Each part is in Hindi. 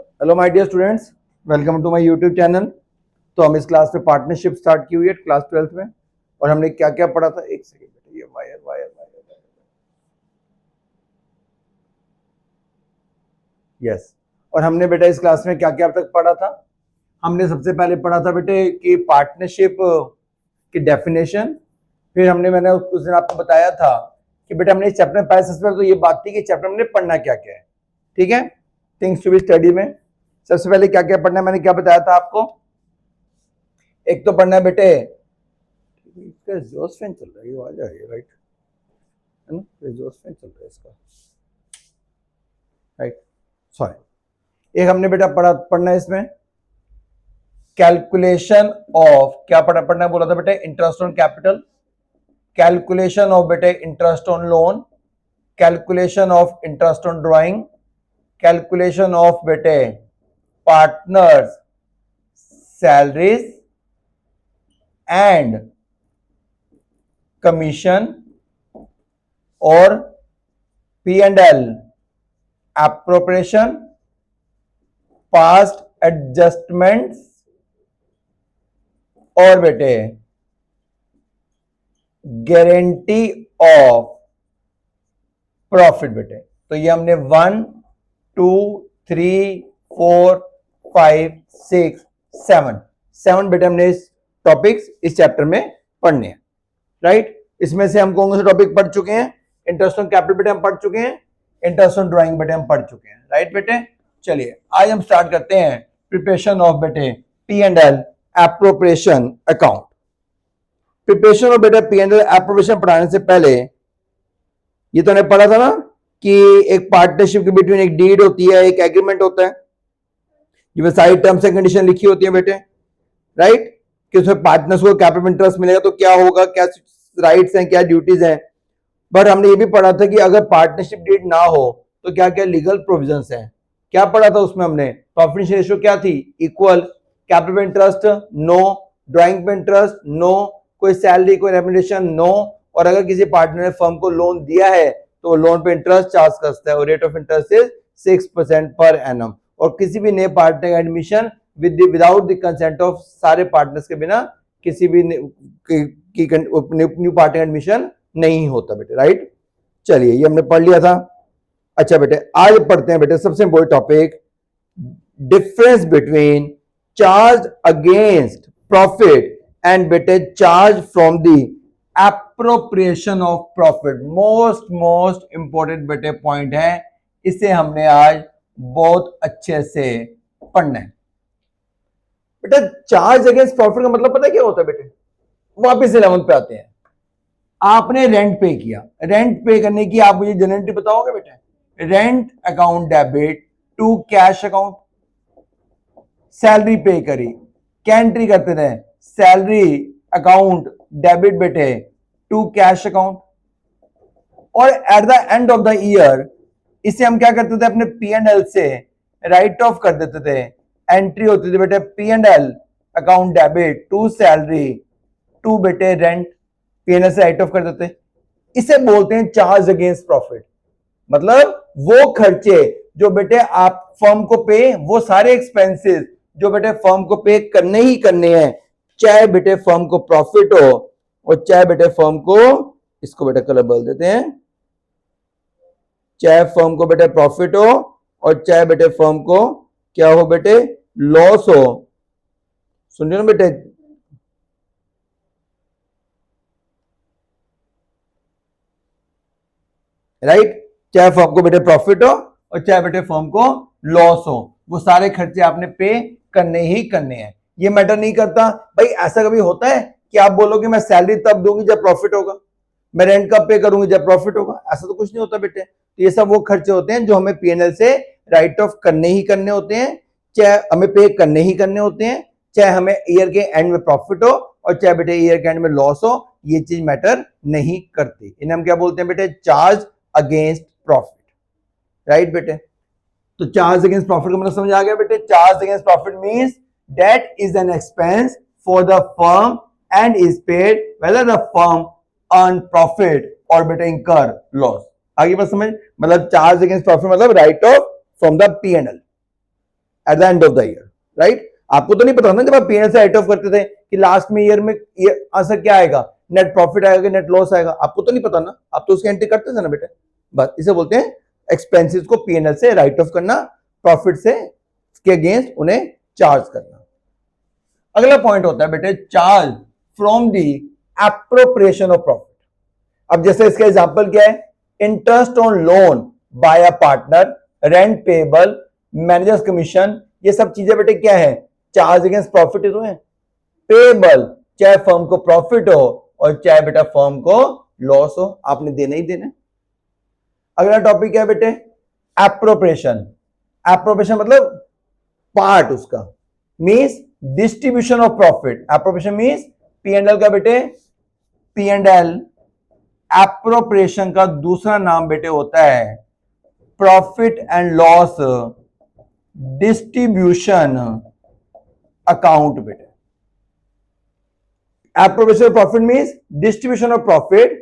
Hello my dear students, welcome to my YouTube channel. तो हम इस क्लास में पार्टनरशिप स्टार्ट की हुई है क्लास 12th में, और हमने क्या क्या पढ़ा था। एक सेकंड बेटा, ये वायर वायर वायर यस। और हमने बेटा इस क्लास में क्या क्या अब तक पढ़ा था। हमने सबसे पहले पढ़ा था बेटे कि पार्टनरशिप की डेफिनेशन। फिर मैंने उस दिन आपको बताया था कि बेटा हमने इस चैप्टर में पढ़ा। सबसे पहले तो ये बात थी कि चैप्टर में पढ़ना क्या क्या है। ठीक है, थिंग्स टू बी स्टडी में सबसे पहले क्या क्या पढ़ना है, मैंने क्या बताया था आपको। एक तो पढ़ना है बेटे, इसका एग्जॉस्ट फैन चल रहा है, ये आ जाए राइट, है ना, एग्जॉस्ट फैन चल रहा है इसका, राइट, सॉरी। एक हमने बेटा पढ़ना है इसमें कैलकुलेशन ऑफ, क्या पढ़ना बोला था बेटे, interest on capital, calculation of बेटे interest on loan, calculation of interest on drawing, calculation of बेटे पार्टनर्स सैलरीज एंड कमीशन और P&L appropriation, पास्ट एडजस्टमेंट्स और बेटे गारंटी ऑफ प्रॉफिट बेटे। तो ये हमने 1 2 3 4 5 6 7 बेटे हमने इस टॉपिक्स इस चैप्टर में पढ़ने हैं, राइट। इसमें से हम कौन से टॉपिक पढ़ चुके हैं। इंटरेस्ट ऑन कैपिटल बेटे हम पढ़ चुके हैं, इंटरेस्ट ऑन ड्राइंग बेटे हम पढ़ चुके हैं, राइट बेटे। चलिए आज हम स्टार्ट करते हैं प्रिपरेशन ऑफ बेटे P&L appropriation account. Preparation of बेटे P&L एप्रोप्रिएशन पढ़ाने से पहले ये तो हमने पढ़ा था ना कि एक पार्टनरशिप के बिटवीन एक डीड होती है, एक एग्रीमेंट होता है जिसमें सारी टर्म्स एंड कंडीशन लिखी होती है बेटे, राइट। कि उसमें पार्टनर्स को कैपिटल इंटरेस्ट मिलेगा तो क्या होगा, क्या राइट्स हैं, क्या ड्यूटीज हैं। बट हमने ये भी पढ़ा था कि अगर पार्टनरशिप डीड ना हो तो क्या क्या लीगल प्रोविजंस हैं। क्या पढ़ा था उसमें हमने, प्रॉफिट रेशियो क्या थी, इक्वल, कैपिटल पे इंटरेस्ट नो, ड्राइंग पे इंटरेस्ट नो, कोई सैलरी कोई रेम्युनरेशन नो, और अगर किसी पार्टनर ने फर्म को लोन दिया है तो लोन पे इंटरेस्ट चार्ज करता है और rate of interest is 6% per annum. और किसी भी नए पार्टनर का admission without the consent of सारे पार्टनर्स के बिना किसी भी न्यू पार्टनर एडमिशन नहीं होता बेटे, राइट। चलिए ये हमने पढ़ लिया था। अच्छा बेटे आज पढ़ते हैं बेटे सबसे important topic, difference between charge against profit and बेटे charge from the appropriation of profit. Most important बेटे पॉइंट है, इसे हमने आज बहुत अच्छे से पढ़ना है बेटा। चार्ज अगेंस्ट प्रॉफिट का मतलब पता है क्या होता है बेटे। वापिस 11th पे आते हैं। आपने रेंट पे किया, रेंट पे करने की आप मुझे जनरेटिव बताओगे बेटे। Rent account debit to cash account, salary pay करी, क्या एंट्री करते थे, सैलरी अकाउंट डेबिट बेटे टू कैश अकाउंट। और at the end of the year इसे हम क्या करते थे, अपने P&L से राइट ऑफ कर देते थे। एंट्री होती थी बेटे P&L account debit to salary to बेटे रेंट, P&L से राइट ऑफ कर देते। इसे बोलते हैं चार्ज अगेंस्ट प्रॉफिट। मतलब वो खर्चे जो बेटे आप फर्म को पे, वो सारे एक्सपेंसेस जो बेटे फर्म को पे करने ही करने हैं, चाहे बेटे फर्म को प्रॉफिट हो और चाहे बेटे फर्म को, इसको बेटे कलर बदल देते हैं, चाहे फर्म को बेटे प्रॉफिट हो और चाहे बेटे फर्म को क्या हो बेटे, लॉस हो। सुन रहे हो बेटे, राइट। चाहे फर्म को बेटे प्रॉफिट हो और चाहे बेटे फर्म को लॉस हो, वो सारे खर्चे आपने पे करने ही करने हैं। ये मैटर नहीं करता भाई। ऐसा कभी होता है कि आप बोलोगे मैं सैलरी तब दूंगी जब प्रॉफिट होगा, मैं रेंट कब पे करूंगी जब प्रॉफिट होगा, ऐसा तो कुछ नहीं होता बेटे। तो ये सब वो खर्चे होते हैं जो हमें P&L से राइट ऑफ करने ही करने होते हैं, चाहे हमें पे करने ही करने होते हैं, चाहे हमें ईयर के एंड में प्रॉफिट हो और चाहे बेटे ईयर के एंड में लॉस हो, ये चीज मैटर नहीं करती। इन्हें हम क्या बोलते हैं बेटे, चार्ज अगेंस्ट प्रॉफिट, राइट बेटे। तो चार्ज अगेंस्ट प्रॉफिट का मतलब समझ आ गया बेटे। Charge against profit means that is an expense for the firm and is paid whether the firm earn profit और बेटे इंकर लॉस। आगे बात समझ, मतलब चार्ज अगेंस्ट प्रॉफिट मतलब right of from the P&L। Eight the end of the year, right. आपको तो नहीं पता ना जब आप पीएनएल से राइट ऑफ करते थे कि लास्ट में ईयर में ये आंसर क्या आएगा, नेट प्रॉफिट आएगा कि नेट लॉस आएगा, आपको तो नहीं पता ना, आप तो उसकी एंट्री करते थे ना बेटे। बस इसे बोलते हैं एक्सपेंसेस को पीएनएल से राइट ऑफ करना, प्रॉफिट से के अगेंस्ट उन्हें चार्ज करना। अगला पॉइंट होता है बेटे charge from the appropriation of profit. अब जैसे इसका एग्जांपल क्या है, interest on loan by a partner, rent payable, managers commission, ये सब चीजें बेटे क्या है, चार्ज अगेंस्ट प्रॉफिट ही तो है। पेबल चाहे फर्म को प्रॉफिट हो और चाहे बेटा फर्म को लॉस हो, आपने देना ही देना। अगला टॉपिक क्या है बेटे, एप्रोप्रिएशन। एप्रोप्रिएशन मतलब पार्ट उसका, means distribution of profit. Appropriation means PNL का बेटे, पीएनएल एप्रोप्रिएशन का दूसरा नाम बेटे होता है profit and loss distribution account बेटे। Appropriation of profit means distribution of profit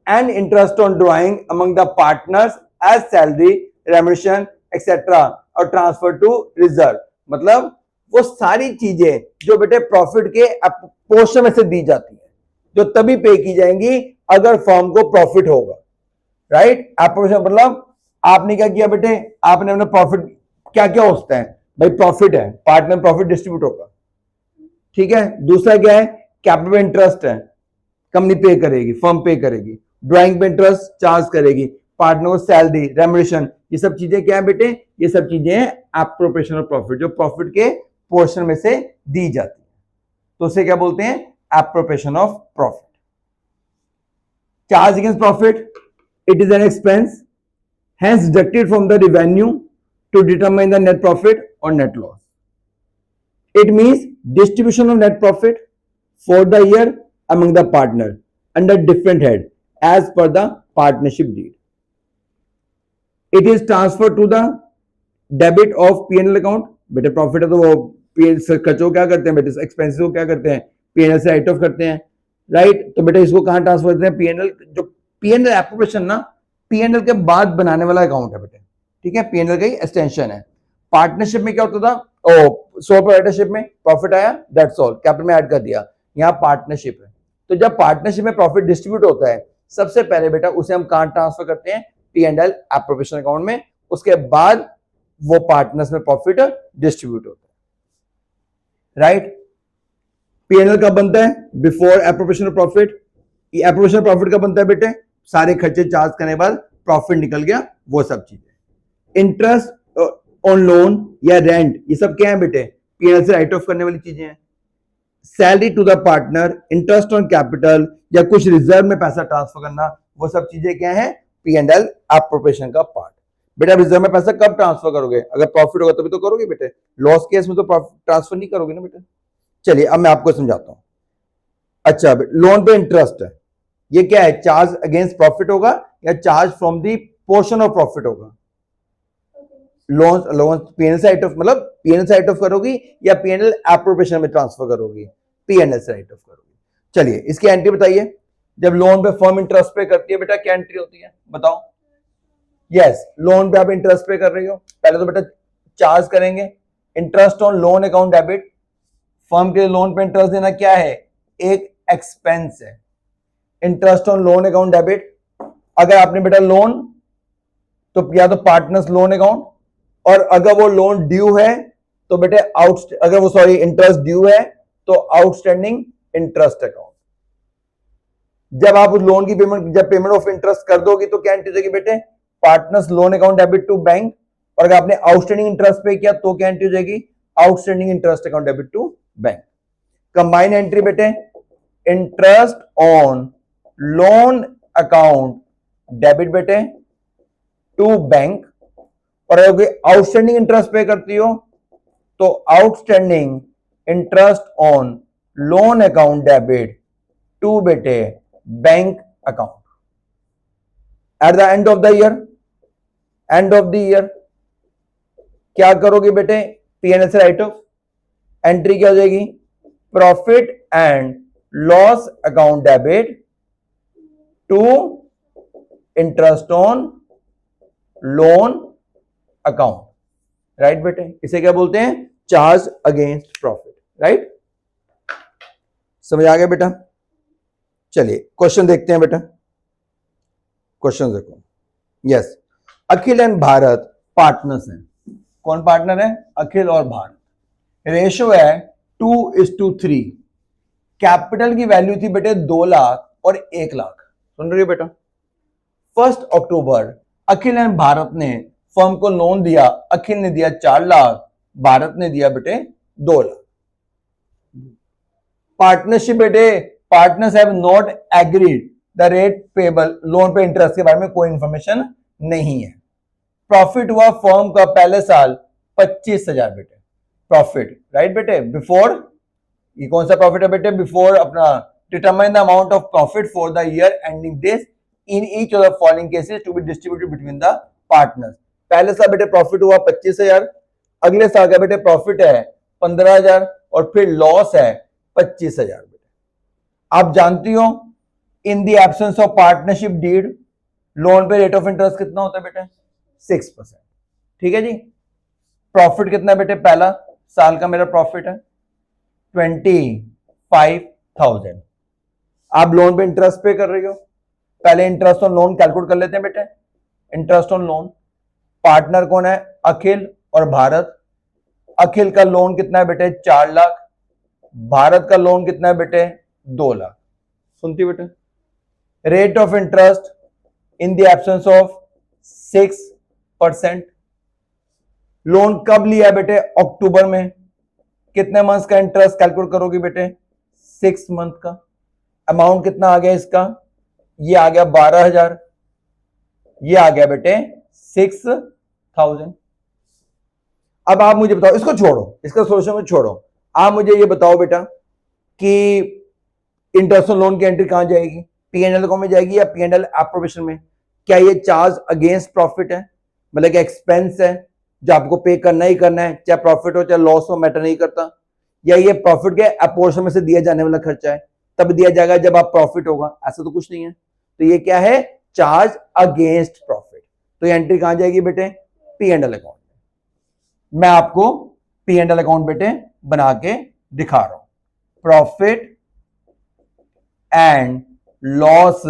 and interest on drawing among the partners as salary, remuneration, etc. और ट्रांसफर टू रिजर्व। मतलब वो सारी चीजें जो बेटे प्रॉफिट के पोर्शन में से दी जाती है, जो तभी पे की जाएंगी अगर फर्म को प्रॉफिट होगा, राइट। एप्रोप्रिएशन मतलब आपने क्या किया बेटे, आपने अपना प्रॉफिट क्या क्या हो सकता है भाई, प्रॉफिट है, पार्टनर प्रॉफिट डिस्ट्रीब्यूट होगा, ठीक है। दूसरा क्या है, कैपिटल इंटरेस्ट है, कंपनी पे करेगी, फर्म पे करेगी, ड्राइंग पे इंटरेस्ट चार्ज करेगी, पार्टनर को सैलरी, रेमुनरेशन, ये सब चीजें क्या है बेटे, ये सब चीजें हैं एप्रोप्रिएशन ऑफ प्रॉफिट, जो प्रॉफिट के पोर्शन में से दी जाती है, तो उसे क्या बोलते हैं, appropriation of profit. Charge against profit, it is an expense hence deducted from the revenue to determine the net profit or net loss. It means distribution of net profit for the year among the partner under different head as per the partnership deed. It is transferred to the debit of P&L account. बेटे प्रॉफिट है तो वो खर्चों क्या करते हैं बेटे, एक्सपेंसेस को क्या करते हैं, पीएनएल से राइट ऑफ करते हैं, राइट। तो बेटे इसको कहां ट्रांसफर करते हैं, पीएनएल, जो पीएनएल एप्रोप्रिएशन ना पीएनएल के बाद बनाने वाला अकाउंट है बेटे, ठीक है, पीएनएल का ही एक्सटेंशन है। पार्टनरशिप में क्या होता था, सोल प्रोप्राइटरशिप में प्रॉफिट आया, दैट्स ऑल, कैपिटल में ऐड कर दिया। यहाँ पार्टनरशिप है, तो जब पार्टनरशिप में प्रॉफिट डिस्ट्रीब्यूट होता है, सबसे पहले बेटा उसे हम कहां ट्रांसफर करते हैं, पीएनएल एप्रोप्रिएशन अकाउंट में, उसके बाद वो पार्टनर्स में प्रॉफिट डिस्ट्रीब्यूट होता है, राइट। पीएनएल कब बनता है, before appropriation of profit. Appropriation of profit कब बनता है बेटे, सारे खर्चे चार्ज करने के बाद प्रॉफिट निकल गया, वो सब चीजें। इंटरेस्ट ऑन लोन या रेंट, ये सब क्या है बेटे, पीएनएल से राइट ऑफ करने वाली चीजें हैं। Salary to the partner, interest on capital या कुछ रिजर्व में पैसा ट्रांसफर करना, वो सब चीजें क्या है, पीएनएल एप्रोप्रिएशन का पार्ट। बेटा रिजर्व में पैसा कब ट्रांसफर करोगे, अगर प्रॉफिट होगा तभी तो करोगे बेटे, लॉस केस में तो ट्रांसफर नहीं करोगे ना बेटे। चलिए अब मैं आपको समझाता हूं। अच्छा, लोन पे इंटरेस्ट है, ये क्या है, चार्ज अगेंस्ट प्रॉफिट होगा या charge from the portion of profit होगा। लोन पीएनएल से राइट ऑफ, मतलब पीएनएल से राइट ऑफ करोगी या पीएनएल एप्रोप्रिएशन में ट्रांसफर करोगी, पीएनएल से राइट ऑफ करोगी। चलिए इसकी एंट्री बताइए, जब लोन पे फर्म इंटरेस्ट पे करती है बेटा क्या एंट्री होती है बताओ। यस, लोन पे आप इंटरेस्ट पे कर रही हो, पहले तो बेटा चार्ज करेंगे, interest on loan account debit. Firm के लोन पे इंटरेस्ट देना क्या है, एक एक्सपेंस है, interest on loan account debit. अगर आपने बेटा लोन तो या तो पार्टनर्स लोन अकाउंट, और अगर वो लोन ड्यू है तो बेटे अगर वो सॉरी इंटरेस्ट ड्यू है तो आउटस्टैंडिंग इंटरेस्ट अकाउंट। जब आप उस लोन की पेमेंट, जब पेमेंट ऑफ इंटरेस्ट कर दोगे तो क्या एंट्री हो जाएगी बेटे, partners loan account debit to bank. और अगर आपने आउटस्टैंडिंग इंटरेस्ट पे किया तो क्या एंट्री हो जाएगी, outstanding interest account debit to bank. Combine entry बेटे, interest on loan account debit बेटे टू बैंक। और अगर आउटस्टैंडिंग इंटरेस्ट पे करती हो तो outstanding interest on loan account debit to बेटे bank account. At the end of the year क्या करोगे बेटे, पीएनएल से राइट ऑफ, एंट्री क्या हो जाएगी, profit and loss account debit to interest on loan account. Right बेटे, इसे क्या बोलते हैं, चार्ज अगेंस्ट प्रॉफिट, राइट। समझ आ गया बेटा। चलिए क्वेश्चन देखते हैं बेटा, क्वेश्चन देखो। Yes, Akhil and Bharat partners हैं। कौन पार्टनर है, अखिल और भारत। रेशो है 2:3। कैपिटल की वैल्यू थी बेटे 2 लाख और 1 लाख। सुन रही हो बेटा। 1 अक्टूबर अखिल एंड भारत ने फर्म को लोन दिया। अखिल ने दिया 4 लाख, भारत ने दिया बेटे 2 लाख। पार्टनरशिप बेटे, partners have not agreed the rate payable. Loan पे इंटरेस्ट के बारे में कोई इंफॉर्मेशन नहीं है। प्रॉफिट हुआ फर्म का पहले साल 25,000 बेटे, प्रॉफिट, राइट बेटे। बिफोर, ये कौन सा प्रॉफिट है बेटे, बिफोर अपना determine the amount of profit for the year ending this in each of the following cases to be distributed between the partners. पहले साल बेटे प्रॉफिट हुआ 25,000, अगले साल का बेटे प्रॉफिट है 15,000 और फिर लॉस है 25,000 बेटे। आप जानती हो in the absence of partnership deed loan पे रेट ऑफ इंटरेस्ट कितना होता है बेटे, 6%। ठीक है जी। प्रॉफिट कितना है बेटे, पहला साल का मेरा प्रॉफिट है 25,000। आप लोन पे इंटरेस्ट पे कर रही हो, पहले इंटरेस्ट ऑन लोन कैलकुलेट कर लेते हैं बेटे। इंटरेस्ट ऑन लोन, पार्टनर कौन है, अखिल और भारत। अखिल का लोन कितना है बेटे, 4 लाख। भारत का लोन कितना है बेटे, 2 लाख। सुनती बेटे। Rate of interest in the absence of 6%। Loan कब लिया बेटे, अक्टूबर में। कितने मंथ्स का इंटरेस्ट कैलकुलेट करोगे बेटे, 6 मंथ का। अमाउंट कितना आ गया इसका, ये आ गया 12,000, ये आ गया बेटे 6,000। अब आप मुझे बताओ, इसको छोड़ो, इसका सोल्यूशन में छोड़ो, आप मुझे ये बताओ बेटा कि इंटरेस्ट ऑन लोन की एंट्री कहां जाएगी, P&L अकाउंट में जाएगी या P&L एप्रोप्रिएशन में। क्या ये चार्ज अगेंस्ट प्रॉफिट है, मतलब कि एक्सपेंस है जो आपको पे करना ही करना है, चाहे प्रॉफिट हो चाहे लॉस हो, मैटर नहीं करता, या ये प्रॉफिट के अपोर्शन में से दिया जाने वाला खर्चा है, तब दिया जाएगा जब आप प्रॉफिट होगा, ऐसा तो कुछ नहीं है। तो ये क्या है, चार्ज अगेंस्ट प्रॉफिट। तो ये एंट्री कहां जाएगी बेटे, P&L अकाउंट में। मैं आपको P&L अकाउंट बेटे बना के दिखा रहा हूं। प्रॉफिट एंड लॉस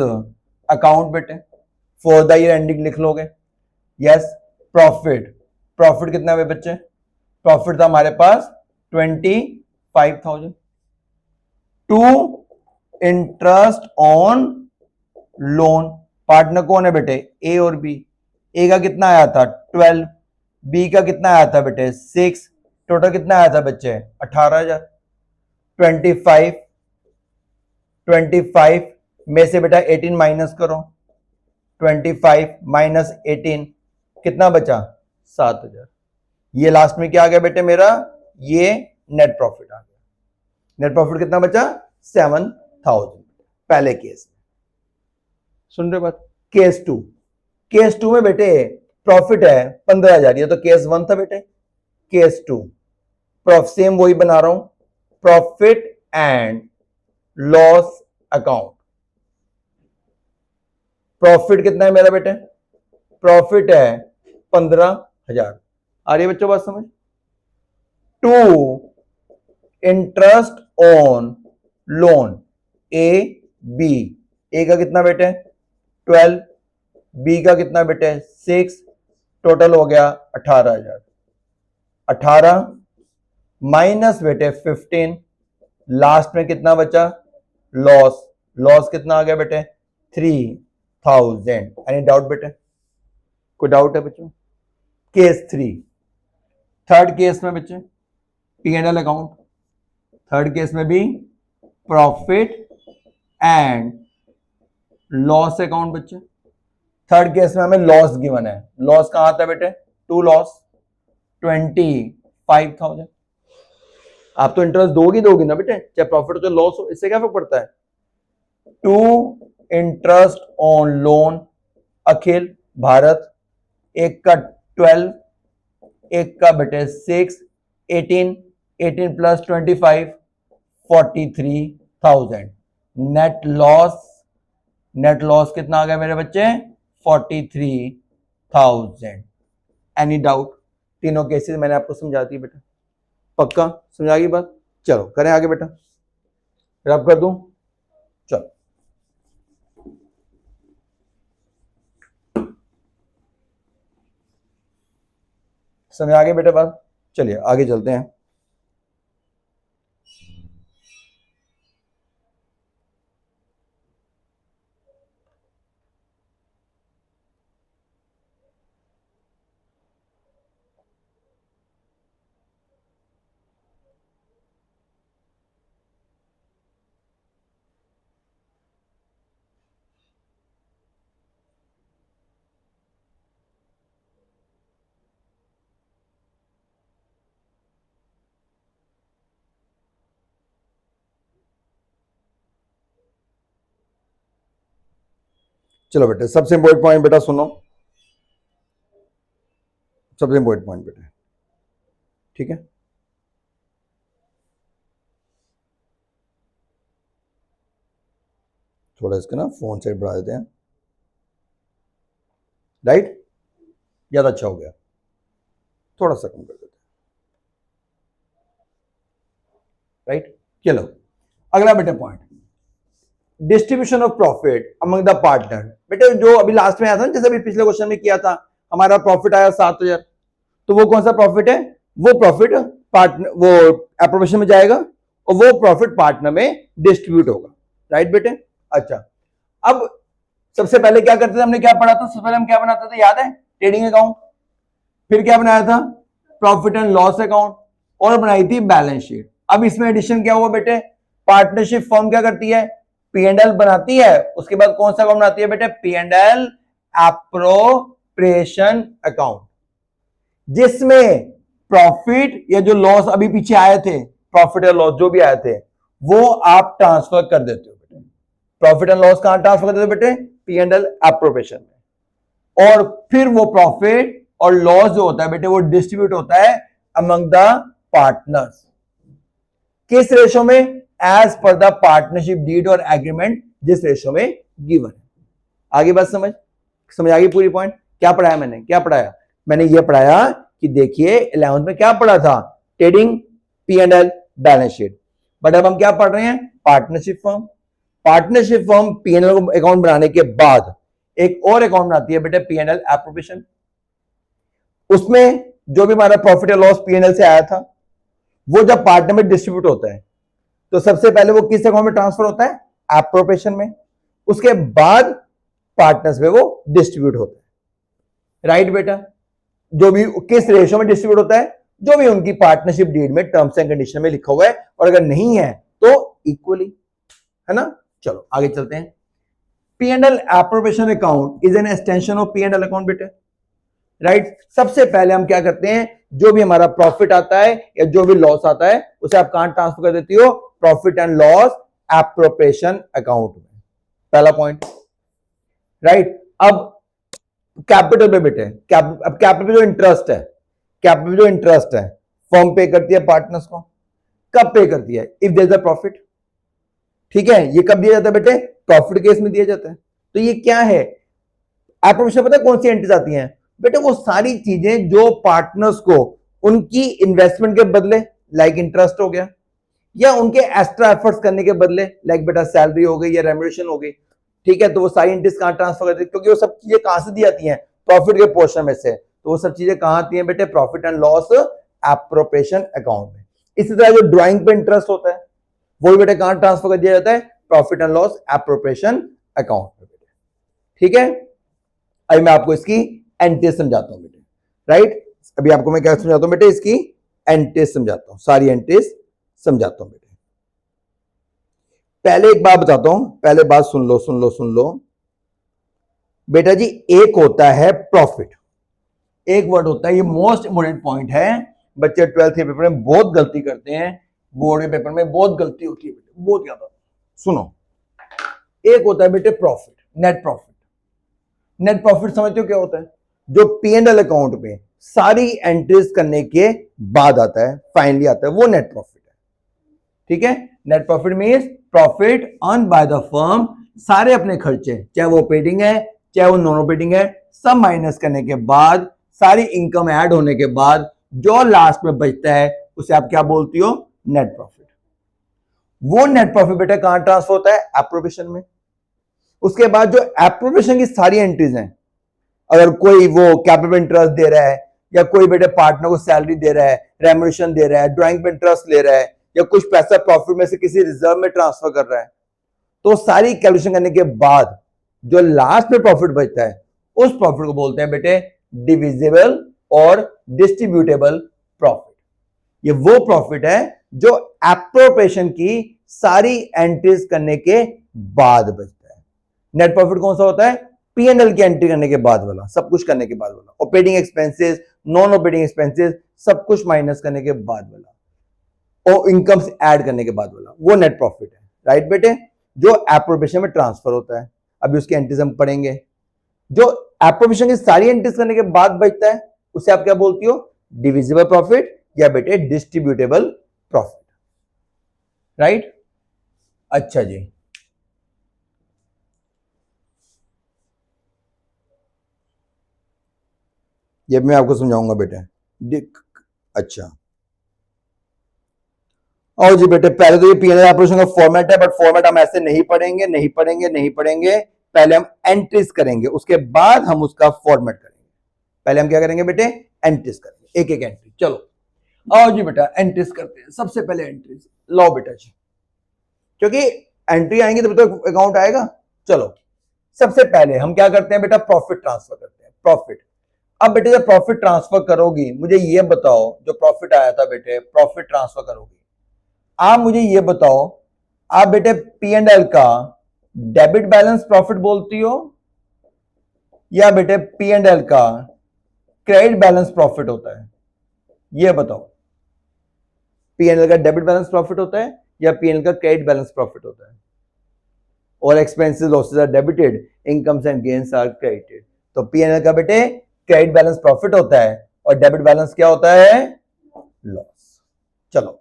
अकाउंट बेटे फॉर द ईयर एंडिंग लिख लोगे। यस, प्रॉफिट, प्रॉफिट कितना है बच्चे, प्रॉफिट था हमारे पास 25,000। To interest on loan, partner कौन है बेटे, ए और बी। ए का कितना आया था 12, बी का कितना आया था बेटे 6, टोटल कितना आया था बच्चे 18,000। 25 में से बेटा 18 माइनस करो, 25 माइनस 18 कितना बचा 7,000। ये लास्ट में क्या आ गया बेटे मेरा, ये नेट प्रॉफिट आ गया। नेट प्रॉफिट कितना बचा 7,000 पहले केस में। सुन रहे बात। केस 2, केस 2 में बेटे प्रॉफिट है 15,000, ये तो केस 1 था बेटे। केस 2 सेम वही बना रहा हूं, profit and loss account. Profit कितना है मेरा बेटे, प्रॉफिट है 15,000। आ रही है बच्चों बात समझ। To interest on loan, A B. A का कितना बेटे 12, बी का कितना बेटे 6, टोटल हो गया 18,000। 18 माइनस बेटे 15, लास्ट में कितना बचा लॉस। लॉस कितना आ गया बेटे 3,000। एनी डाउट बेटे, कोई डाउट है बच्चों। केस 3, थर्ड केस में बच्चे P&L अकाउंट। थर्ड केस में भी प्रॉफिट एंड लॉस अकाउंट बच्चे। थर्ड केस में हमें लॉस गिवन है। लॉस कहां आता है बेटे, टू लॉस 25,000। आप तो इंटरेस्ट दोगी ना बेटे, चाहे प्रॉफिट हो चाहे लॉस हो, इससे क्या फर्क पड़ता है। टू इंटरेस्ट ऑन लोन, अखिल भारत, एक का 12, एक का बेटे 6, 18 plus 25 43,000। Net loss, net loss कितना आ गया मेरे बच्चे 43,000। एनी डाउट, तीनों केसेस मैंने आपको समझा दी बेटा, पक्का समझा गई बात। चलो करें आगे बेटा, रब कर दूं, चलो समझ आ गई बेटा बात। चलिए आगे चलते हैं। चलो बेटे सबसे इंपॉर्टेंट पॉइंट बेटा सुनो, सबसे इंपॉर्टेंट पॉइंट बेटा, ठीक है। थोड़ा इसका ना फोन साइड बढ़ा देते हैं, राइट, ज्यादा अच्छा हो गया, थोड़ा सा कम कर देते हैं, राइट। चलो अगला बेटा point, distribution of profit among the partner. बेटे जो अभी लास्ट में आया था, जैसे अभी पिछले क्वेश्चन में किया था, हमारा प्रॉफिट आया 7,000, तो वो कौन सा प्रॉफिट है, वो प्रॉफिट पार्टनर, वो एप्रोप्रिएशन में जाएगा और वो प्रॉफिट पार्टनर में डिस्ट्रीब्यूट होगा, राइट बेटे। अच्छा अब सबसे पहले क्या करते थे, हमने क्या पढ़ा था, सबसे पहले हम क्या बनाते थे याद है, ट्रेडिंग अकाउंट, फिर क्या बनाया था, प्रॉफिट एंड लॉस अकाउंट, और बनाई थी बैलेंस शीट। अब इसमें एडिशन क्या हुआ बेटे, पार्टनरशिप फर्म क्या करती है, पी एंड एल बनाती है, उसके बाद कौन सा अकाउंट बनाती है बेटे, P and L appropriation account, जिसमें प्रॉफिट या जो लॉस अभी पीछे आए थे, प्रॉफिट या लॉस जो भी आए थे, वो आप ट्रांसफर कर देते हो बेटे। प्रॉफिट एंड लॉस कहां ट्रांसफर कर देते हो बेटे, पी एंड एल एप्रोप्रिएशन में, और फिर वो प्रॉफिट और लॉस जो होता है बेटे वो डिस्ट्रीब्यूट होता है अमंग द पार्टनर्स, किस रेशो में, as per the partnership deed और एग्रीमेंट, जिस रेशो में गिवन है। आगे बात समझ आ गई पूरी पॉइंट। क्या पढ़ाया मैंने, क्या पढ़ाया मैंने, ये पढ़ाया कि देखिए 11th में क्या पढ़ा था, trading, P and L, balance sheet, but अब हम क्या पढ़ रहे हैं, partnership firm. Partnership firm P and L account बनाने के बाद एक और अकाउंट बनाती है बेटे, पी एंड एल एप्रोप्रिएशन। उसमें जो भी हमारा प्रॉफिट या लॉस पी एंड एल से आया था, वो जब पार्टनर में डिस्ट्रीब्यूट होता है तो सबसे पहले वो किस अकाउंट में ट्रांसफर होता है, एप्रोप्रिएशन में, उसके बाद पार्टनर्स में वो डिस्ट्रीब्यूट होता है, राइट बेटा। जो भी किस रेशो में डिस्ट्रीब्यूट होता है, जो भी उनकी पार्टनरशिप डीड में टर्म्स एंड कंडीशन में लिखा हुआ है, और अगर नहीं है तो इक्वली, है ना। चलो आगे चलते हैं। P and L appropriation account is an extension of P and L account बेटे, राइट। सबसे पहले हम क्या करते हैं, जो भी हमारा प्रॉफिट आता है या जो भी लॉस आता है उसे आप कहां ट्रांसफर कर देती हो, profit and loss appropriation account में, पहला पॉइंट, राइट। अब कैपिटल पे बेटे, अब कैपिटल पे जो इंटरेस्ट है, कैपिटल पे जो इंटरेस्ट है फर्म पे करती है पार्टनर्स को, कब पे करती है, if there is a profit, ठीक है। ये कब दिया जाता है बेटे, प्रॉफिट केस में दिया जाता है। तो ये क्या है, एप्रोप्रिएशन पता है कौन सी एंट्रीज आती हैं बेटे, वो सारी चीजें जो पार्टनर्स को उनकी इन्वेस्टमेंट के बदले, लाइक इंटरेस्ट हो गया, या उनके एक्स्ट्रा एफर्ट्स करने के बदले, लाइक बेटा सैलरी हो गई या रेम्यूनरेशन हो गई, ठीक है, तो वो सारी एंट्रीज कहां ट्रांसफर करती है, क्योंकि वो सब चीजें कहां से दी जाती हैं, प्रॉफिट के पोर्शन में से, तो वो सब चीजें कहां आती हैं बेटे, profit and loss appropriation account में। इसी तरह जो ड्राइंग पे इंटरेस्ट होता है वो भी बेटे कहां ट्रांसफर कर दिया जाता है, profit and loss appropriation account में, ठीक है। अभी मैं आपको इसकी एंट्रीज समझाता हूं बेटे, राइट। अभी आपको मैं क्या समझाता हूं बेटे, इसकी एंट्रीज समझाता हूं, सारी एंट्रीज समझाता हूं बेटे। पहले एक बात बताता हूं, पहले बात सुन लो बेटा जी। एक होता है प्रॉफिट, एक वर्ड होता है, ये मोस्ट इंपोर्टेंट पॉइंट है, बच्चे 12th के पेपर में बहुत गलती करते हैं, बोर्ड के पेपर में बहुत गलती होती है बेटे, बहुत ज्यादा। सुनो, एक होता है बेटे profit, net profit. Net profit समझते हो क्या होता है, जो पी एंड एल अकाउंट में सारी एंट्रीज करने के बाद आता है, फाइनली आता है, वो नेट प्रॉफिट है, ठीक है। Net profit means profit earn by the firm, सारे अपने खर्चे, चाहे वो ऑपरेटिंग है चाहे वो नॉन ऑपरेटिंग है, सब माइनस करने के बाद, सारी इनकम ऐड होने के बाद जो लास्ट में बचता है उसे आप क्या बोलती हो, नेट प्रॉफिट। वो नेट प्रॉफिट बेटा कहां ट्रांसफर होता है, एप्रोप्रिएशन में। उसके बाद जो एप्रोप्रिएशन की सारी एंट्रीज हैं, अगर कोई वो कैपिटल इंटरेस्ट दे रहा है, या कोई बेटे पार्टनर को सैलरी दे रहा है, रेम्यूनरेशन दे रहा है, ड्राइंग पे इंटरेस्ट ले रहा है, या कुछ पैसा प्रॉफिट में से किसी रिजर्व में ट्रांसफर कर रहा है, तो सारी कैलकुलेशन करने के बाद जो लास्ट में प्रॉफिट बचता है उस प्रॉफिट को बोलते हैं बेटे डिविजिबल और डिस्ट्रीब्यूटेबल प्रॉफिट। ये वो प्रॉफिट है जो एप्रोप्रिएशन की सारी एंट्रीज करने के बाद बचता है। नेट प्रॉफिट कौन सा होता है, P&L की एंट्री करने के बाद वाला, सब कुछ करने के बाद वाला, operating expenses, non operating expenses, सब कुछ माइनस करने के बाद वाला, और इनकम से ऐड करने के बाद वाला, वो नेट प्रॉफिट है। राइट बेटे, जो एप्रोप्रिएशन में ट्रांसफर होता है। अभी उसकी एंट्रीज हम पढ़ेंगे। जो एप्रोप्रिएशन की सारी एंट्रीज करने के बाद बचता है उसे आप क्या बोलती हो, डिविजिबल प्रॉफिट या बेटे डिस्ट्रीब्यूटेबल प्रॉफिट। राइट, अच्छा जी, ये मैं आपको समझाऊंगा बेटे। अच्छा, और जी बेटे पहले तो ये P&L एप्रोप्रिएशन का फॉर्मेट है, बट फॉर्मेट हम ऐसे नहीं पढ़ेंगे। पहले हम एंट्रीज करेंगे, उसके बाद हम उसका फॉर्मेट करेंगे। पहले हम क्या करेंगे बेटे, एंट्रीज करेंगे, एक एक एंट्री। चलो आओ जी बेटा एंट्रीज करते हैं। सबसे पहले एंट्रीज लो बेटा जी, क्योंकि एंट्री आएंगी तब तो अकाउंट आएगा। चलो सबसे पहले हम क्या करते हैं बेटा, प्रॉफिट ट्रांसफर करते हैं। प्रॉफिट, अब बेटे जब प्रॉफिट ट्रांसफर करोगी, मुझे ये बताओ, जो प्रॉफिट आया था बेटे, प्रॉफिट ट्रांसफर करोगी, आप मुझे ये बताओ, आप बेटे P&L का डेबिट बैलेंस प्रॉफिट बोलती हो या बेटे P&L का क्रेडिट बैलेंस प्रॉफिट होता है, ये बताओ। P&L का डेबिट बैलेंस प्रॉफिट होता है या P&L का क्रेडिट बैलेंस प्रॉफिट होता है? और expenses losses are debited, incomes and gains are credited. तो P&L का बेटे क्रेडिट बैलेंस प्रॉफिट होता है और डेबिट बैलेंस क्या होता है, लॉस। चलो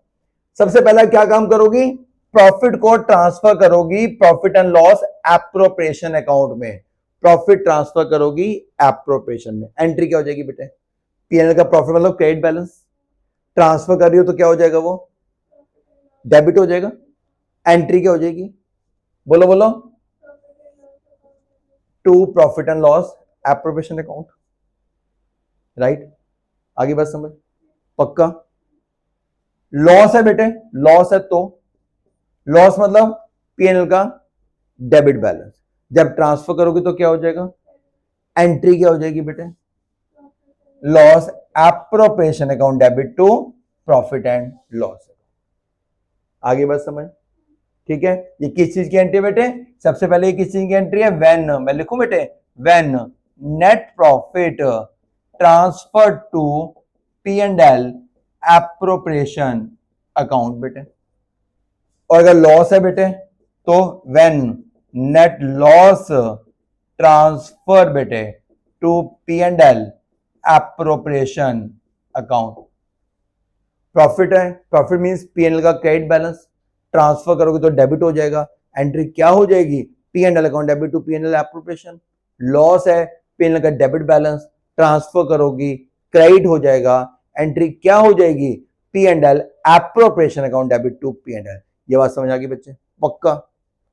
सबसे पहला क्या काम करोगी, प्रॉफिट को ट्रांसफर करोगी profit and loss appropriation account में। प्रॉफिट ट्रांसफर करोगी एप्रोप्रिएशन में। एंट्री क्या हो जाएगी बेटे, P&L का प्रॉफिट मतलब क्रेडिट बैलेंस ट्रांसफर कर रही हो तो क्या हो जाएगा, वो डेबिट हो जाएगा। एंट्री क्या हो जाएगी, बोलो बोलो, to profit and loss appropriation account. Right, आगे बात समझ, पक्का। लॉस है बेटे, लॉस है तो लॉस मतलब P&L का डेबिट बैलेंस, जब ट्रांसफर करोगे तो क्या हो जाएगा, एंट्री क्या हो जाएगी बेटे, loss appropriation account debit to profit and loss. आगे बात समझ, ठीक है। ये किस चीज की एंट्री है बेटे, सबसे पहले ये किस चीज की एंट्री है, व्हेन, मैं लिखूं बेटे, when net profit transfer to P&L appropriation account बेटे। और अगर लॉस है बेटे तो व्हेन नेट लॉस ट्रांसफर बेटे to P&L appropriation account. Profit है, प्रॉफिट मींस P&L का क्रेडिट बैलेंस, ट्रांसफर करोगे तो डेबिट हो जाएगा। एंट्री क्या हो जाएगी, P&L account debit to P&L appropriation. Loss है, P&L का डेबिट बैलेंस, ट्रांसफर करोगी क्रेडिट हो जाएगा। एंट्री क्या हो जाएगी, P&L appropriation account debit to P&L। ये बात समझ आ गई बच्चे, पक्का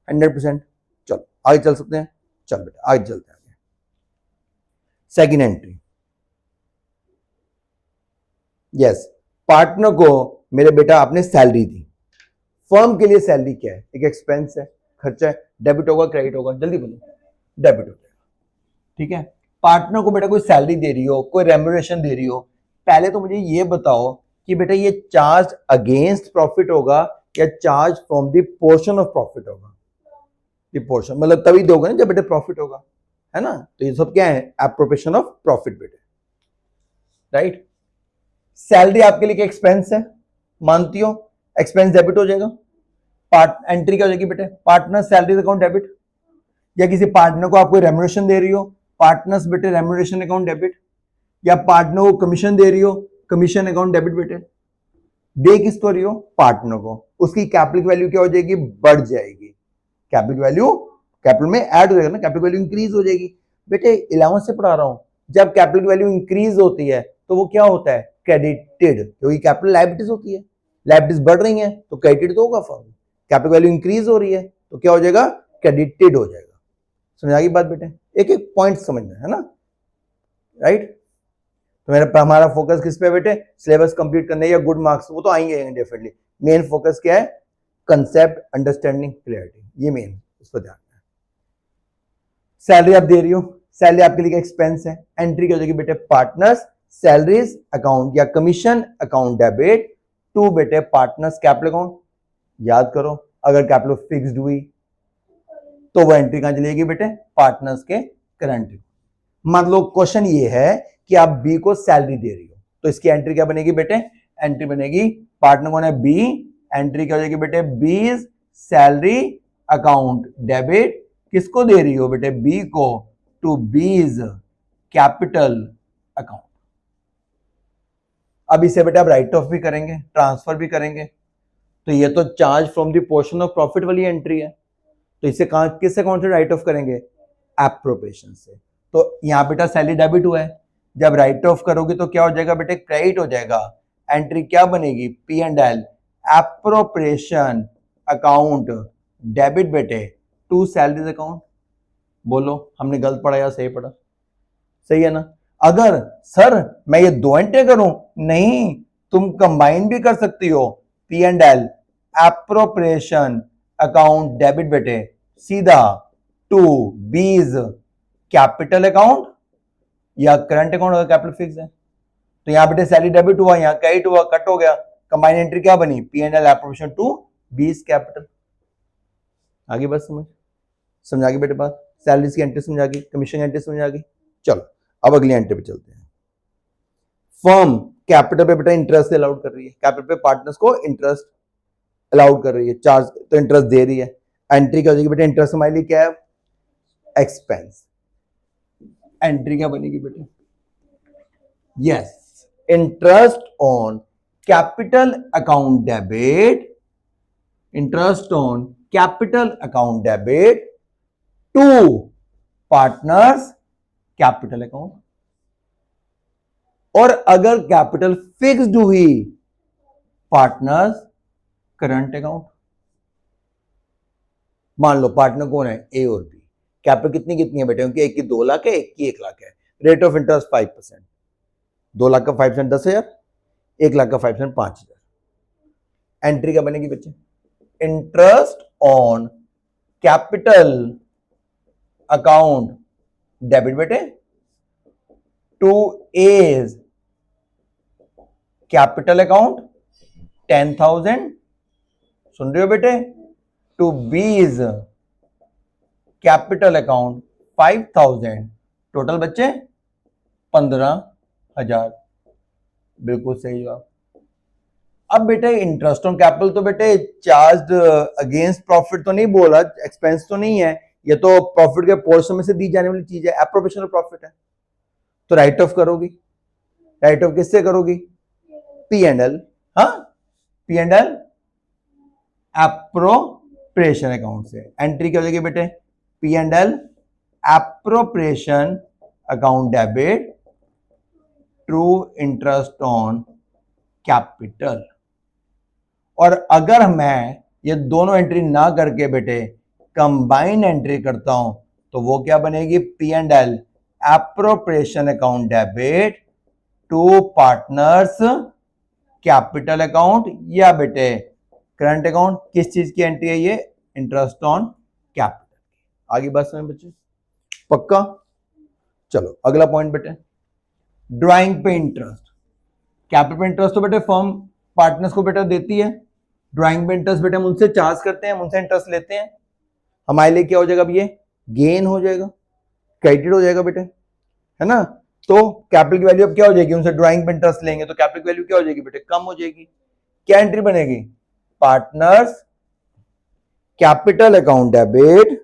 100%। चलो आगे चल सकते हैं, चल बेटा आगे चलते हैं। सेकंड एंट्री, यस, पार्टनर को मेरे बेटा आपने सैलरी दी। फर्म के लिए सैलरी क्या है, एक एक्सपेंस है, खर्चा है, डेबिट होगा क्रेडिट होगा, जल्दी बोलो, डेबिट हो जाएगा। ठीक है, पार्टनर को बेटा कोई सैलरी दे रही हो, कोई रेम्यूनरेशन दे रही हो, पहले तो मुझे ये बताओ कि बेटा ये चार्ज अगेंस्ट प्रॉफिट होगा या charge from the portion of profit होगा। द पोर्शन मतलब तभी दोगे ना जब बेटे प्रॉफिट होगा, है ना। तो ये सब क्या है, एप्रोप्रिएशन ऑफ प्रॉफिट बेटे। राइट, सैलरी आपके लिए एक्सपेंस है, मानती हो, एक्सपेंस डेबिट हो जाएगा। एंट्री क्या हो जाएगी बेटे, पार्टनर सैलरी अकाउंट डेबिट, या किसी पार्टनर को आप कोई रेम्यूनरेशन दे रही हो, पार्टनर्स बेटे रेम्यूनरेशन अकाउंट डेबिट, या पार्टनर को कमीशन दे रही हो, कमीशन अकाउंट डेबिट बेटे। दे किसको रही हो, पार्टनर को, उसकी कैपिटल वैल्यू क्या हो जाएगी, बढ़ जाएगी। कैपिटल वैल्यू कैपिटल में ऐड हो जाएगा ना, कैपिटल वैल्यू इंक्रीज हो जाएगी। बेटे 11 से पढ़ा रहा हूं, जब कैपिटल वैल्यू इंक्रीज होती है तो वो क्या होता है, क्रेडिटेड, क्योंकि कैपिटल लायबिलिटीज होती है, लायबिलिटीज बढ़ रही हैं तो क्रेडिटेड तो होगा फर्म, कैपिटल वैल्यू इंक्रीज हो रही है तो क्या हो जाएगा, क्रेडिटेड हो जाएगा। समझ आ गई बात बेटे, एक एक पॉइंट समझना है ना, राइट। तो मेरा हमारा फोकस किस पे है बेटे, सिलेबस कंप्लीट करने या गुड मार्क्स, वो तो आएंगे डेफिनेटली, मेन फोकस क्या है, कंसेप्ट, अंडरस्टैंडिंग, क्लियरिटी, ये मेन उस पर ध्यान है। सैलरी आप दे रही हो, सैलरी आपके लिए एक्सपेंस है, एंट्री क्या हो जाएगी बेटे, पार्टनर्स सैलरीज अकाउंट या कमीशन अकाउंट डेबिट टू बेटे पार्टनर्स कैपिटल अकाउंट। याद करो, अगर कैपिटल फिक्स्ड हुई तो वो एंट्री कहां चलेगी बेटे, पार्टनर्स के करंट। मान लो क्वेश्चन ये है कि आप बी को सैलरी दे रही हो, तो इसकी एंट्री क्या बनेगी बेटे, एंट्री बनेगी, पार्टनर कौन है, बी, एंट्री क्या हो जाएगी बेटे, बीज सैलरी अकाउंट डेबिट, किसको दे रही हो बेटे, बी को, टू बीज कैपिटल अकाउंट। अब इसे बेटा आप राइट ऑफ भी करेंगे, ट्रांसफर भी करेंगे, तो ये तो charge from the portion of profit वाली एंट्री है, तो इसे कहां, किस अकाउंट से राइट ऑफ करेंगे, एप्रोप्रिएशन से। तो यहां बेटा सैलरी डेबिट हुआ है, जब राइट ऑफ करोगे तो क्या हो जाएगा बेटे, क्रेडिट हो जाएगा, एंट्री क्या बनेगी, P and L, appropriation account debit बेटे टू सैलरीज अकाउंट। बोलो हमने गलत पढ़ा या सही पढ़ा, सही है ना। अगर सर मैं ये दो एंट्री करूं, नहीं, तुम कंबाइन भी कर सकती हो, P and L appropriation account debit बेटे सीधा टू बीज कैपिटल अकाउंट या करंट अकाउंट, अगर कैपिटल फिक्स है तो यहां बेटे सैलरी डेबिट हुआ, यहां क्रेडिट हुआ, कट हो गया, कंबाइन एंट्री क्या बनी, P and L appropriation to B's capital. आगे बस समझ आ गई बेटे बात, सैलरीज की एंट्री समझ आ गई, कमीशन की एंट्री समझ आ गई। चलो अब अगली एंट्री पे चलते हैं। फर्म कैपिटल पे बेटा इंटरेस्ट अलाउड कर रही है, कैपिटल पे पार्टनर्स को इंटरेस्ट अलाउड कर रही है, चार्ज तो इंटरेस्ट दे रही है, एंट्री क्या हो जाएगी बेटा, इंटरेस्ट हमारे लिए क्या है, एक्सपेंस। एंट्री क्या बनेगी बेटे, yes, interest on capital account debit, interest on capital account debit to partners capital account. और अगर कैपिटल फिक्स्ड हुई, पार्टनर्स करंट अकाउंट। मान लो पार्टनर कौन है, ए और बी, कैपिटल कितनी कितनी है बेटे उनकी, एक की 2 लाख है, एक की 1 लाख है, रेट ऑफ इंटरेस्ट 5%, 2 लाख का 5% 10,000, 1 लाख का 5% 5,000। एंट्री क्या बनेगी बच्चे, interest on capital account debit बेटे टू एज कैपिटल अकाउंट 10,000, सुन रहे हो बेटे, to B's capital account 5,000, total बच्चे 15,000। बिल्कुल सही जवाब। अब बेटे इंटरेस्ट ऑन कैपिटल तो बेटे चार्ज अगेंस्ट प्रॉफिट तो नहीं बोला, एक्सपेंस तो नहीं है, ये तो प्रॉफिट के पोर्शन में से दी जाने वाली चीज है, एप्रोप्रिएशन ऑफ प्रॉफिट है, तो राइट ऑफ करोगी, राइट ऑफ किससे करोगी, पी एंड एल, हाँ P and L appropriation account से। एंट्री क्या हो जाएगी बेटे, P and L appropriation account debit true interest on capital. और अगर मैं ये दोनों एंट्री ना करके बेटे कंबाइन एंट्री करता हूं तो वो क्या बनेगी, P and L appropriation account debit to partners capital account या बेटे करंट अकाउंट। किस चीज की एंट्री है ये, इंटरेस्ट ऑन कैपिटल। आगे बात समझ बच्चे, पक्का। चलो अगला पॉइंट बेटे, ड्राइंग पे इंटरेस्ट। कैपिटल पे इंटरेस्ट तो बेटे फर्म पार्टनर्स को बेटा देती है, ड्राइंग पे इंटरेस्ट बेटे हम उनसे चार्ज करते हैं, उनसे इंटरेस्ट लेते हैं, हमारे लिए क्या हो जाएगा, अब ये गेन हो जाएगा, क्रेडिट हो जाएगा बेटे, है ना। तो कैपिटल की वैल्यू अब क्या हो जाएगी, उनसे ड्राइंग पे इंटरेस्ट लेंगे तो कैपिटल की वैल्यू क्या हो जाएगी बेटे, कम हो जाएगी। क्या एंट्री बनेगी, पार्टनर्स कैपिटल अकाउंट डेबिट,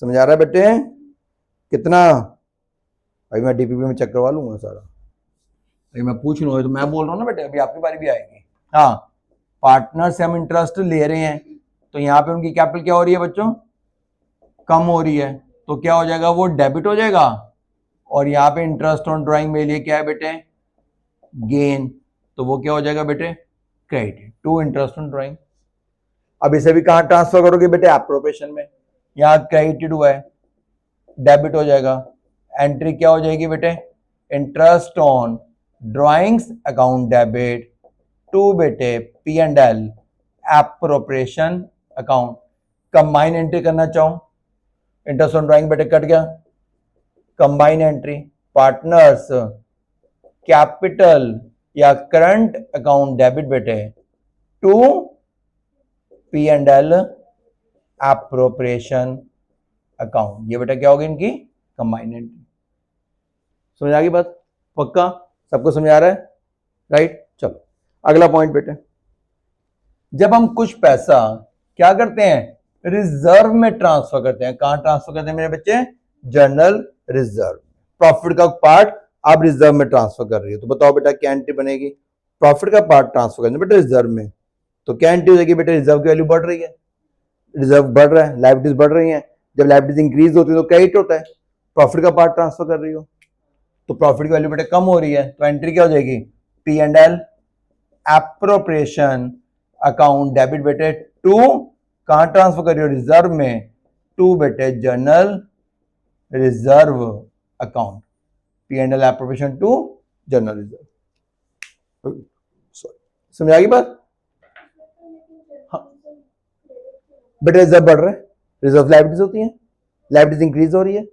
समझ आ रहा है बेटे, कितना, अभी मैं डीपीपी में चेक करवा लूंगा सारा, अभी मैं पूछ लूंगा, तो मैं बोल रहा हूं ना बेटे, अभी आपकी बारी भी आएगी। हाँ, पार्टनर से हम इंटरेस्ट ले रहे हैं तो यहां पे उनकी कैपिटल क्या हो रही है बच्चों, कम हो रही है, तो क्या हो जाएगा, वो डेबिट हो जाएगा और यहाँ पे इंटरेस्ट ऑन ड्राइंग मेरे लिए क्या है बेटे, गेन, तो वो क्या हो जाएगा बेटे, credit to interest on drawing. अब इसे भी कहां ट्रांसफर करोगे बेटे, एप्रोप्रिएशन में, यहाँ क्रेडिटेड हुआ है, डेबिट हो जाएगा, एंट्री क्या हो जाएगी बेटे, interest on drawings account debit to बेटे P and L appropriation account. Combine entry करना चाहूं, इंटरेस्ट ऑन ड्राइंग बेटे कट गया, कंबाइन एंट्री, पार्टनर्स कैपिटल या करंट अकाउंट डेबिट बेटे to P and L appropriation account, ये बेटा क्या होगी इनकी कंबाइन एंट्री। समझ आ गई बात, पक्का सबको समझ आ रहा है, राइट। चलो अगला पॉइंट बेटे, जब हम कुछ पैसा क्या करते हैं, रिजर्व में ट्रांसफर करते हैं, कहां ट्रांसफर करते हैं मेरे बच्चे, जनरल रिजर्व। प्रॉफिट का पार्ट आप रिजर्व में ट्रांसफर कर रही हो, तो बताओ बेटा क्या एंट्री बनेगी, प्रॉफिट का पार्ट ट्रांसफर करना बेटा रिजर्व में, तो क्या एंट्री हो जाएगी बेटा, रिजर्व की वैल्यू बढ़ रही है, रिजर्व बढ़ रहा है, लायबिलिटीज बढ़ रही हैं, जब लायबिलिटीज इंक्रीज होती है तो क्रेडिट होता है, प्रॉफिट का पार्ट ट्रांसफर कर रही हो तो प्रॉफिट की वैल्यू बेटा कम हो रही है, तो एंट्री क्या हो जाएगी, P and L appropriation account debit बेटे टू, कहां ट्रांसफर कर रही हो, रिजर्व में, टू बेटे general reserve account, P and L appropriation to general reserve. समझ आ गई बात, हाँ बेटा रिजर्व बढ़ रहा है, रिजर्व लायबिलिटीज होती है, लायबिलिटीज इंक्रीज हो रही है,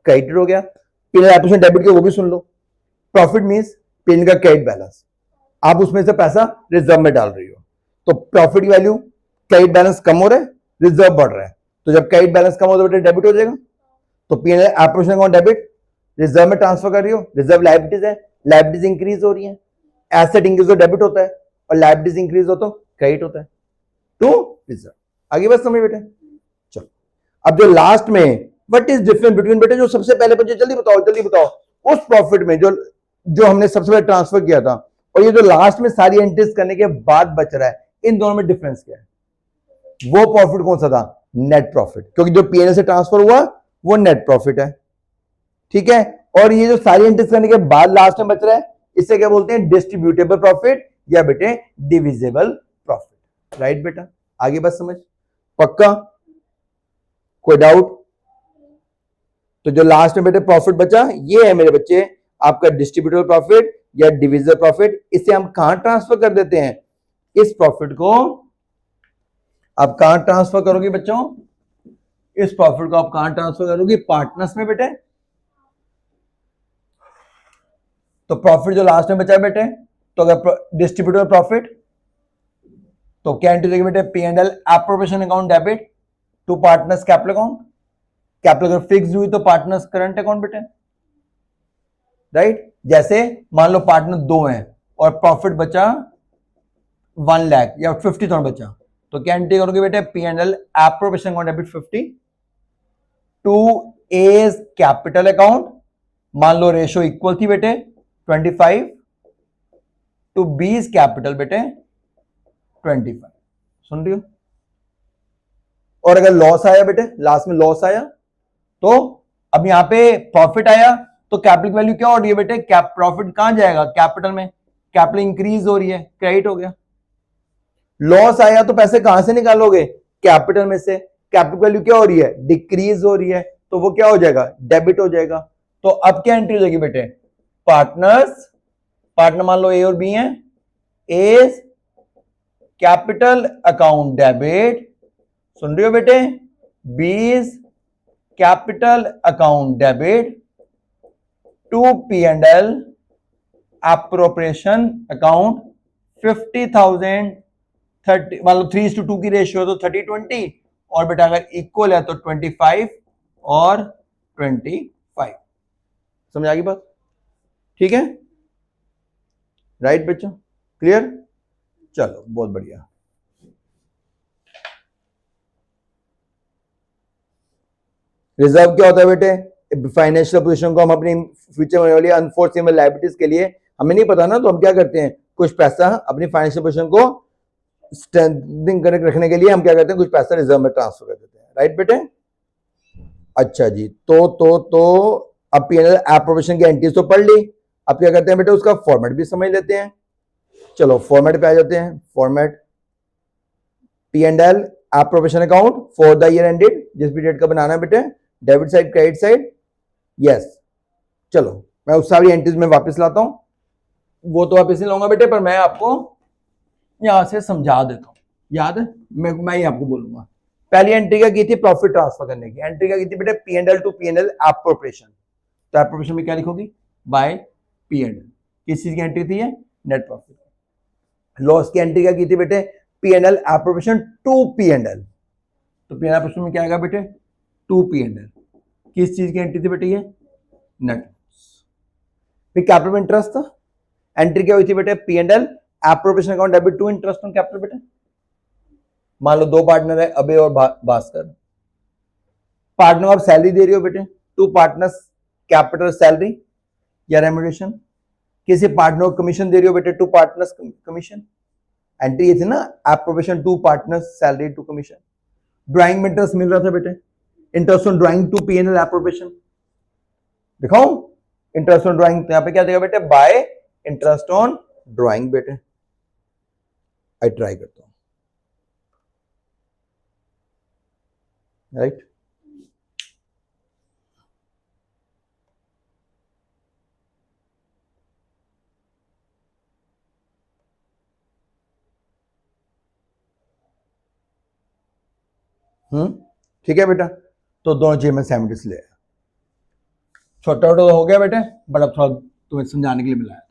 क्रेडिट हो गया, P and L appropriation debit के वो भी सुन लो, profit means P and L का क्रेडिट बैलेंस, आप उसमें से पैसा रिजर्व में डाल रही हो, तो प्रॉफिट की वैल्यू, क्रेडिट बैलेंस कम हो रहा है, रिजर्व बढ़ रहा है, तो जब क्रेडिट बैलेंस कम हो तो बेटा डेबिट हो जाएगा, तो P and L appropriation account debit, reserve में ट्रांसफर कर रही हो, रिजर्व लायबिलिटीज है, लायबिलिटीज इंक्रीज हो रही है, एसेट इंक्रीज हो डेबिट होता है, और लायबिलिटीज इंक्रीज हो तो क्रेडिट होता है, टू रिजर्व। आगे बस समझ बेटे, चलो अब जो लास्ट में व्हाट इज डिफरेंस बिटवीन बेटे, जो सबसे पहले बच्चे जल्दी बताओ उस प्रॉफिट में जो हमने सबसे पहले ट्रांसफर किया था, और ये जो लास्ट में सारी एंट्रीज करने के बाद बच रहा है, इन दोनों में डिफरेंस क्या है, वो प्रॉफिट कौन सा था, नेट प्रॉफिट, क्योंकि जो पीएनएल से ट्रांसफर हुआ वो नेट प्रॉफिट है, ठीक है, और ये जो सारी एंट्रीज करने के बाद लास्ट में बच रहा है, इसे क्या बोलते हैं, डिस्ट्रीब्यूटेबल प्रॉफिट या बेटे डिविजिबल प्रॉफिट, राइट बेटा। आगे बस समझ, पक्का, कोई डाउट, तो जो लास्ट में बेटे प्रॉफिट बचा ये है मेरे बच्चे आपका डिस्ट्रीब्यूटेबल प्रॉफिट या डिविजिबल प्रॉफिट, इसे हम कहां ट्रांसफर कर देते हैं, इस प्रॉफिट को आप कहां ट्रांसफर करोगे बच्चों, इस प्रॉफिट को आप कहां ट्रांसफर करोगे, पार्टनर्स में बेटे, तो प्रॉफिट जो लास्ट में बचा बेटे, तो अगर डिस्ट्रीब्यूटेबल प्रॉफिट तो क्या एंट्री देगी बेटे, P and L appropriation account debit to partners capital account, capital अगर फिक्स हुई तो पार्टनर्स करंट अकाउंट बेटे, राइट। जैसे मान लो पार्टनर दो हैं और प्रॉफिट बचा 1 लाख या 50,000 बचा, तो क्या एंट्री करोगे बेटे, P and L appropriation account debit 50 to A's capital account, मान लो रेशो इक्वल थी बेटे 25 टू बीज कैपिटल बेटे 25, सुन रही हो, और अगर लॉस आया बेटे, लास्ट में लॉस आया, तो अब यहां पे प्रॉफिट आया तो कैपिटल की वैल्यू क्या हो रही है बेटे, प्रॉफिट कहां जाएगा, कैपिटल में, कैपिटल इंक्रीज हो रही है, क्रेडिट हो गया, लॉस आया तो पैसे कहां से निकालोगे, कैपिटल में से, कैपिटल वैल्यू क्या हो रही है, डिक्रीज हो रही है, तो वो क्या हो जाएगा, डेबिट हो जाएगा, तो अब क्या एंट्री हो जाएगी बेटे, पार्टनर्स, पार्टनर मान लो ए और बी हैं, एज कैपिटल अकाउंट डेबिट, सुन रही हो बेटे, B's capital account debit to P and L appropriation account 50,000 30, मान लो 3:2 की रेशियो तो 30-20, और बेटा अगर इक्वल है तो 25 और 25, समझ आ गई बात, ठीक है, राइट बच्चों, क्लियर, चलो बहुत बढ़िया। रिजर्व क्या होता है बेटे, फाइनेंशियल पोजीशन को हम अपनी फ्यूचर में वाली अनफोर्सेबल लायबिलिटीज के लिए, हमें नहीं पता ना, तो हम क्या करते हैं, कुछ पैसा अपनी फाइनेंशियल पोजीशन को स्ट्रेंथनिंग करके रखने के लिए हम क्या करते हैं, कुछ पैसा रिजर्व में ट्रांसफर कर देते हैं, राइट बेटे। अच्छा जी, तो अब P&L एप्रोप्रिएशन की एंट्रीज तो पढ़ ली, अब क्या करते हैं बेटा उसका फॉर्मेट भी समझ लेते हैं। चलो फॉर्मेट पे आ जाते हैं। Format P&L appropriation account for the year ended, जिस भी डेट का बनाना है बेटे, debit side credit side, yes. चलो मैं उस सारी एंट्रीज में वापस लाता हूं, वो तो वापस नहीं लाऊंगा बेटे, पर मैं आपको यहां से समझा देता हूं। याद है, मैं ही आपको बोलूंगा। पहली एंट्री क्या की थी, प्रॉफिट ट्रांसफर करने की एंट्री क्या की थी बेटे, P&L टू P&L एप्रोप्रिएशन। तो एप्रोप्रिएशन में क्या लिखोगी, बाय P&L। किस चीज की एंट्री थी ये, नेट प्रॉफिट। लॉस की एंट्री क्या की थी बेटे, P&L एप्रोप्रिएशन टू P&L। तो P&L एप्रोप्रिएशन में क्या आएगा बेटे, टू P&L। किस चीज की एंट्री थी बेटे, ये नेट। फिर कैपिटल इंटरेस्ट था, एंट्री क्या हुई थी बेटे, P&L appropriation account debit to interest on capital बेटे। मान लो दो पार्टनर है, अबे और भास्कर। पार्टनर आप सैलरी दे रही हो बेटे, टू पार्टनर्स कैपिटल सैलरी या रेम्यूनरेशन। किसी पार्टनर को कमीशन दे रही हो बेटे, टू पार्टनर्स कमीशन। एंट्री ये थी ना, appropriation to partners salary to commission. Drawing में इंटरेस्ट मिल रहा था बेटे, interest on drawing to P&L appropriation. दिखाऊं इंटरेस्ट ऑन ड्राइंग, यहां पे क्या देगा बेटे, बाय इंटरेस्ट ऑन ड्राइंग बेटे। आई ट्राई करता हूं, राइट। ठीक है बेटा, तो दोनों चीज में सैमिलिस ले आया। छोटा छोटा हो गया बेटे, बड़ा थोड़ा तुम्हें समझाने के लिए मिलाया था,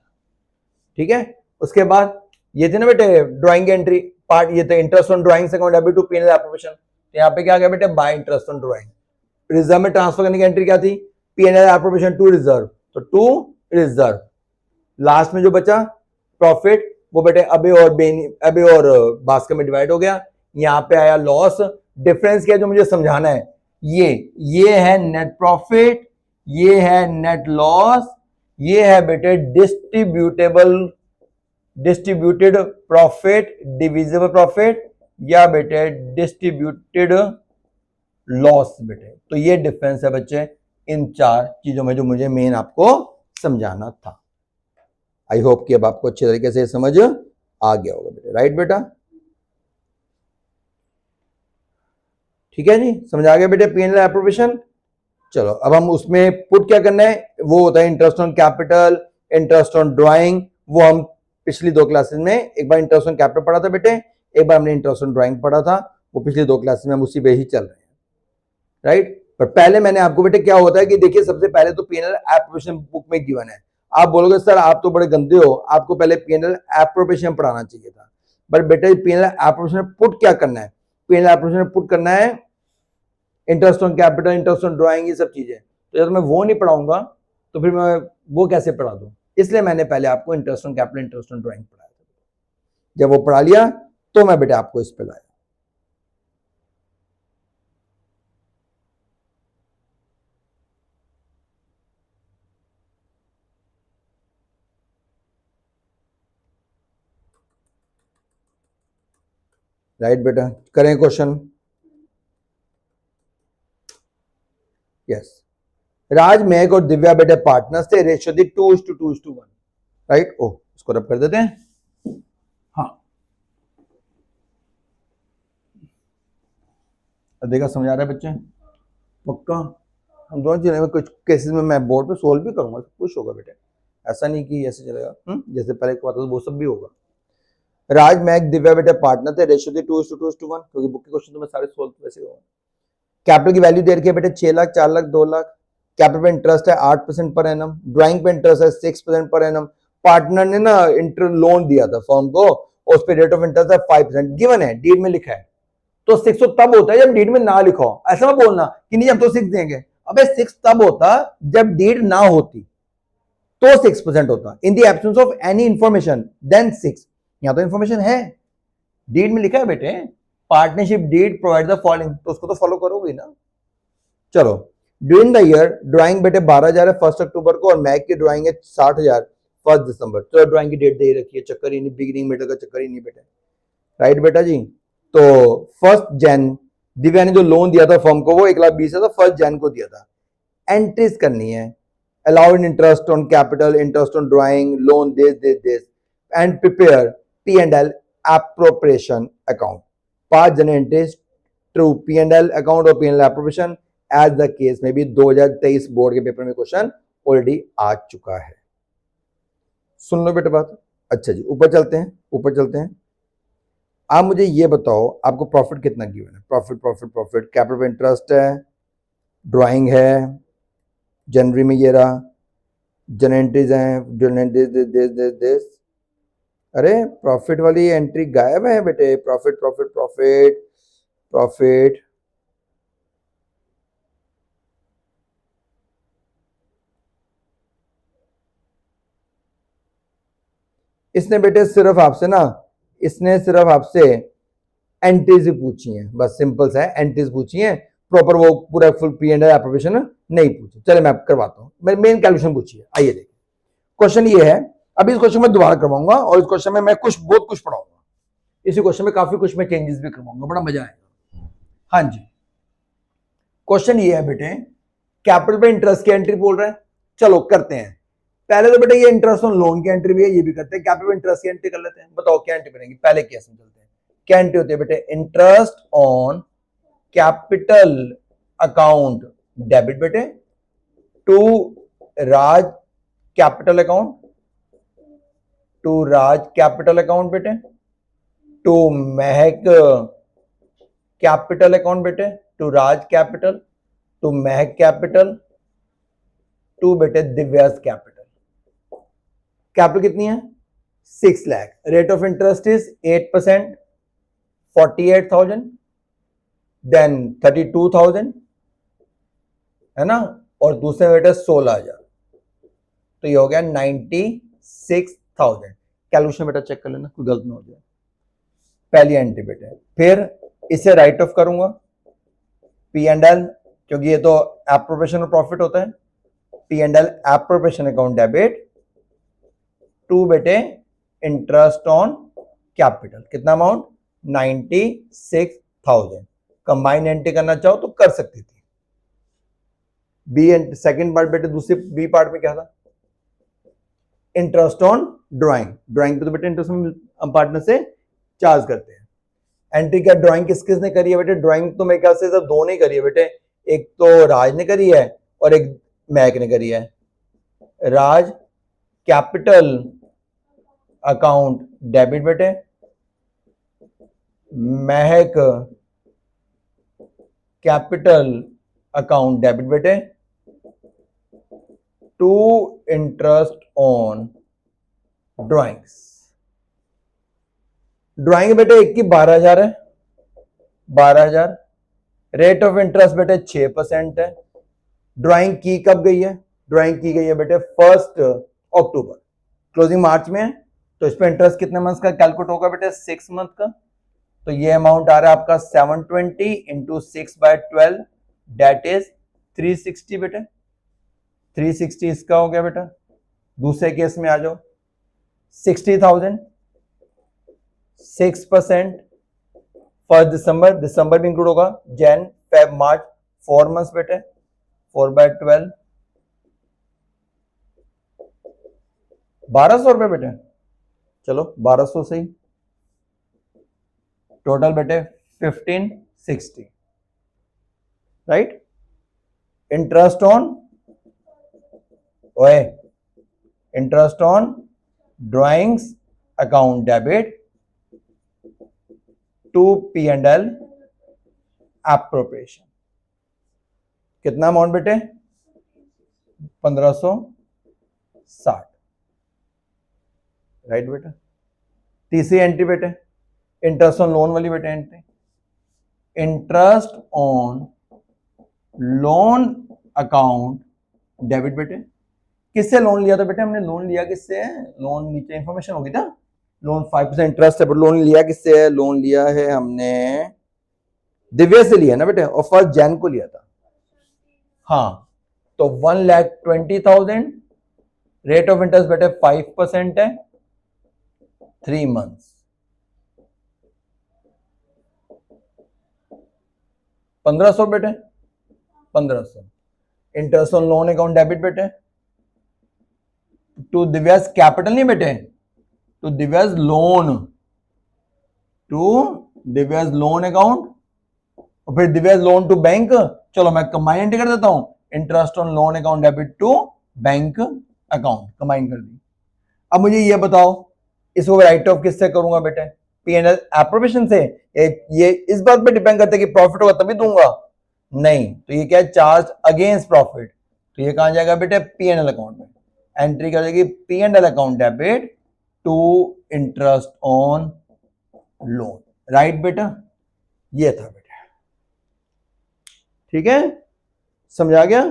ठीक है। उसके बाद ये थे ना बेटे ड्राइंग एंट्री पार्ट, ये थे interest on drawing account debit to P&L appropriation. तो यहाँ पे क्या आ गया बेटे, by interest on drawing. Reserve में ट्रांसफर करने की एंट्री क्या थी, P&L एप्रोप्रिएशन टू रिजर्व, तो टू रिजर्व। लास्ट में जो बचा प्रॉफिट, वो बेटे अबे और भास्कर में डिवाइड हो गया। यहाँ पे आया लॉस। डिफरेंस क्या है जो मुझे समझाना है, ये है नेट प्रॉफिट, ये है नेट लॉस, ये है बेटे डिस्ट्रीब्यूटेड प्रॉफिट, डिविजिबल प्रॉफिट, या बेटे डिस्ट्रीब्यूटेड लॉस बेटे। तो ये डिफरेंस है बच्चे इन चार चीजों में जो मुझे मेन आपको समझाना था। आई होप कि अब आपको अच्छे तरीके से समझ आ गया होगा बेटे, राइट बेटा। ठीक है जी, समझ आ गया बेटे P&L एप्रोप्रिएशन। चलो अब हम उसमें पुट क्या करना है, वो होता है interest on capital, interest on drawing. वो हम पिछली दो क्लासेस में एक बार इंटरेस्ट ऑन कैपिटल पढ़ा था बेटे, एक बार हमने इंटरेस्ट ऑन ड्राइंग पढ़ा था। वो पिछली दो क्लासेस में हम उसी पे ही चल रहे हैं, राइट। पर पहले मैंने आपको बेटे क्या होता है कि देखिए सबसे पहले तो P&L एप्रोप्रिएशन बुक में गिवन है। आप बोलोगे सर आप तो बड़े गंदे हो, आपको पहले P&L एप्रोप्रिएशन पढ़ाना चाहिए था। बट बेटे P&L एप्रोप्रिएशन पुट क्या करना है, P&L एप्रोप्रिएशन पुट करना है interest on capital, interest on drawing, ये सब चीजें। तो जब मैं वो नहीं पढ़ाऊंगा तो फिर मैं वो कैसे पढ़ा दूं, इसलिए मैंने पहले आपको interest on capital, interest on drawing पढ़ाया था। जब वो पढ़ा लिया तो मैं बेटा आपको इस पे लाया। राइट बेटा, करें क्वेश्चन। यस, राज, मेघ और दिव्या बेटे पार्टनर्स थे, रेशियो थी 2:2:1, राइट। ओ इसको रब कर देते हैं। हाँ देखा, समझ आ रहा है बच्चे, पक्का। हम दोनों चीजें कुछ केसेस में मैं बोर्ड पे सोल्व भी करूंगा, कुछ होगा बेटे, ऐसा नहीं कि ऐसे चलेगा। जैसे पहले की बात वो सब भी होगा। राज, मैक, दिव्या बेटे पार्टनर थे, रेशियो थी 2:2:1, क्योंकि बुक के क्वेश्चन तो मैं सारे सोल्व वैसे होगा। कैपिटल की वैल्यू दे रखी है बेटे 6 लाख, 4 लाख, 2 लाख। कैपिटल पे इंटरेस्ट है 8% पर एनम, ड्राइंग पे इंटरेस्ट है 6% पर एनम। पार्टनर ने ना इंटर लोन दिया था फर्म को, उस पे रेट ऑफ इंटरेस्ट है 5%, गिवन है, डीड में लिखा है। तो 6 तो तब होता है जब डीड में ना लिखो, ऐसा मत बोलना कि नहीं अब तो 6 देंगे। अबे 6 तब होता जब डीड ना होती, तो 6% होता। In the absence of any information then 6। यहां तो इंफॉर्मेशन है, डीड में लिखा है बेटे, partnership deed provide the following, तो उसको तो फॉलो करोगे ना। चलो, ड्यूरिंग द ईयर ड्राइंग बेटे 12,000 है 1 अक्टूबर को, और मैक की ड्राइंग है 60,000 1 दिसंबर। चलो ड्राइंग की डेट दे रखी है, चक्कर ही नहीं, बिगिनिंग मिडल का चक्कर ही नहीं बेटे, राइट बेटा जी। तो 1 जैन दिव्या ने जो लोन दिया था फर्म को वो 1,20,000 था, 1 जैन को दिया था। एंट्रीज करनी है allowed interest on capital, interest on drawing, loan, this, and prepare P&L appropriation account. Pass general entries through P&L account or P&L appropriation as the case में भी 2023 बोर्ड के पेपर में क्वेश्चन ऑलरेडी आ चुका है. सुन लो बेटा बात. अच्छा जी, ऊपर चलते हैं. आप मुझे ये बताओ, आपको प्रॉफिट कितना गिवन है? प्रॉफिट कैपिटल इंटरेस्ट है, ड्राइंग है, जनवरी में ये रहा, जनरेंट्रीज हैं, दिस. अरे प्रॉफिट वाली एंट्री गायब है बेटे. प्रॉफिट इसने बेटे सिर्फ आपसे एंट्रीज ही पूछी हैं, बस सिंपल सा है, एंट्रीज पूछी हैं, प्रॉपर वो पूरा फुल P&L एप्रोप्रिएशन नहीं पूछी. चले मैं करवाता हूं, मेन कैलकुलेशन पूछी है. आइए देखिए, क्वेश्चन ये है. अभी इस क्वेश्चन में दोबारा करवाऊंगा और इस क्वेश्चन में मैं बहुत कुछ पढ़ाऊंगा. इसी क्वेश्चन में काफी कुछ मैं चेंजेस भी करवाऊंगा, बड़ा मजा आएगा. हाँ जी, क्वेश्चन ये है बेटे, कैपिटल पे इंटरेस्ट की एंट्री बोल रहे हैं. चलो करते हैं. पहले तो बेटे ये इंटरेस्ट ऑन लोन की एंट्री भी है, ये भी करते हैं. कैपिटल इंटरेस्ट की एंट्री कर लेते हैं. बताओ क्या एंट्री करेंगे. पहले केस में चलते हैं. क्या एंट्री होती है बेटे? Interest on capital account debit बेटे टू राज कैपिटल अकाउंट बेटे, टू महक कैपिटल अकाउंट बेटे, to Raj capital, to Mahak capital, to बेटे दिव्यास कैपिटल. कैपिटल कितनी है? 6 lakh. Rate of interest is 8%, 48,000, then 32,000 है ना, और दूसरे बेटे 16,000, तो ये हो गया 96,000. कैलकुलेशन बेटा चेक कर लेना, कोई गलत ना हो जाए. पहली एंट्री बेटे. फिर इसे राइट ऑफ करूंगा P&L, क्योंकि ये तो एप्रोप्रिएशन और प्रॉफिट होता है. P&L appropriation account debit to बेटे इंटरेस्ट ऑन कैपिटल. कितना अमाउंट? 96,000. कंबाइंड एंट्री करना चाहो तो कर सकती थी. बी एंड सेकंड पार्ट बेटे, दूसरे बी पार्ट में क्या था? इंटरेस्ट ऑन ड्राइंग पे तो बेटे इंटरेस्ट हम पार्टनर से चार्ज करते हैं. एंट्री क्या ड्राइंग किसने करी है बेटे? ड्राइंग तो मेरे ख्याल से सब दो ने करी है बेटे. एक तो राज ने करी है और एक महक ने करी है. राज कैपिटल अकाउंट डेबिट बेटे, महक कैपिटल अकाउंट डेबिट बेटे to interest on drawings. Drawing बेटे एक की 12,000 है, 12,000. रेट ऑफ इंटरेस्ट बेटे 6% है. ड्राइंग की कब गई है? ड्राइंग की गई है बेटे 1 अक्टूबर. क्लोजिंग मार्च में है, तो इस पर इंटरेस्ट कितने मंथ का कैलकुलेट होगा बेटे? 6 मंथ का. तो ये अमाउंट आ रहा है आपका 720 इंटू 6/12, डेट इज 360 बेटे. 360 इसका हो गया बेटा. दूसरे केस में आ जाओ. 60,000, 6% फर्स्ट दिसंबर भी इंक्लूड होगा, जैन फेब मार्च, 4 मंथ्स बेटे, 4/12, 1,200 रुपए बेटे. चलो 1,200 सही. टोटल बेटे 1,560, right. Interest on drawings account debit to P&L appropriation. कितना अमाउंट बेटे? 1,560, राइट बेटा. तीसरी एंट्री बेटे, इंटरेस्ट ऑन लोन वाली बेटे entry. Interest on loan account debit बेटे. किससे लोन लिया था बेटे? हमने लोन लिया किससे? लोन नीचे इंफॉर्मेशन होगी ना. लोन 5% इंटरेस्ट है, बट लोन लिया किससे है? लोन लिया है हमने दिव्या से लिया ना बेटे, और 1 जनवरी को लिया था. हाँ, तो 1,20,000. रेट ऑफ इंटरेस्ट बेटे 5% है, 3 मंथ्स. 1,500 बेटे, 1,500. Interest on loan account debit बेटे टू दिव्यास कैपिटल नहीं बेटे, to Divya's loan, to Divya's loan account, और फिर दिव्यास लोन टू बैंक। चलो मैं कंबाइन एंट्री कर देता हूं, interest on loan account debit to bank account, combine कर दी। अब मुझे ये बताओ इसको राइट ऑफ किससे करूंगा बेटे, पीएनएल एप्रोप्रिएशन से? ये इस बात पे डिपेंड करता है कि प्रॉफिट होगा तभी दूंगा, नहीं तो ये क्या है, चार्ज अगेंस्ट प्रॉफिट, तो ये कहां जाएगा बेटे, पीएनएल अकाउंट में। एंट्री कर देगी PNL account debit to interest on loan, right बेटा, ये था बेटा, ठीक है, समझा गया?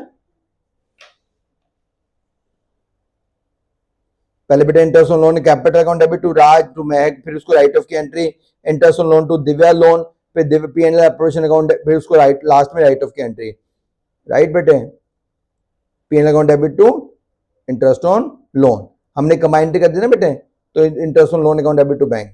पहले बेटा interest on loan capital account debit to Raj to Mahak, फिर उसको राइट ऑफ की entry, interest on loan to Divya loan, फिर दिव्य पीएनएल एप्रोप्रिएशन अकाउंट, फिर उसको राइट लास्ट में राइट ऑफ की एंट्री, राइट बेटे, PNL account debit to interest on loan, हमने कंबाइन कर दी ना बेटे, तो interest on loan account debit to bank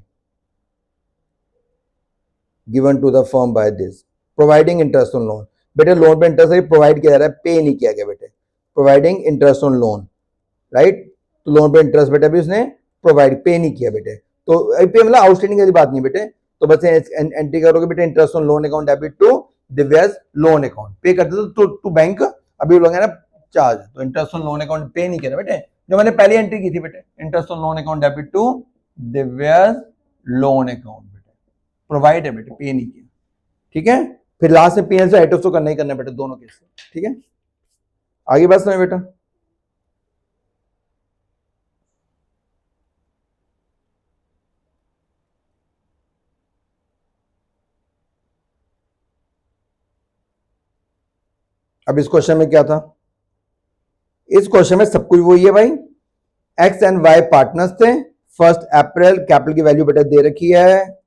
given to the firm by this, providing interest on loan, बेटे लोन पे इंटरेस्ट प्रोवाइड किया जा रहा है, पे नहीं किया गया बेटे, providing interest on loan, right, तो लोन पे इंटरेस्ट बेटे अभी उसने प्रोवाइड, पे नहीं किया बेटे, तो पे मतलब आउटस्टैंडिंग की बात नहीं बेटे, तो बस एंट्री करोगे बेटे interest on loan account debit to Divya's loan account, pay करते तो टू बैंक, अभी लोग है ना चार्ज, तो इंटरेस्ट ऑन लोन अकाउंट पे नहीं किया बेटे, जो मैंने पहली एंट्री की थी बेटे, interest on loan account debit to Divya's loan account बेटे, प्रोवाइड है बेटे, पे नहीं किया, ठीक है, फिर लास्ट में पीएल से राइट ऑफ तो करना ही करना बेटे दोनों केस, ठीक है, आगे बस नहीं बेटा। अब इस क्वेश्चन में क्या था, इस क्वेश्चन में सब कुछ वही है भाई, एक्स एंड वाई पार्टनर्स थे, 1 अप्रैल, कैपिटल की वैल्यू बेटा दे रखी है,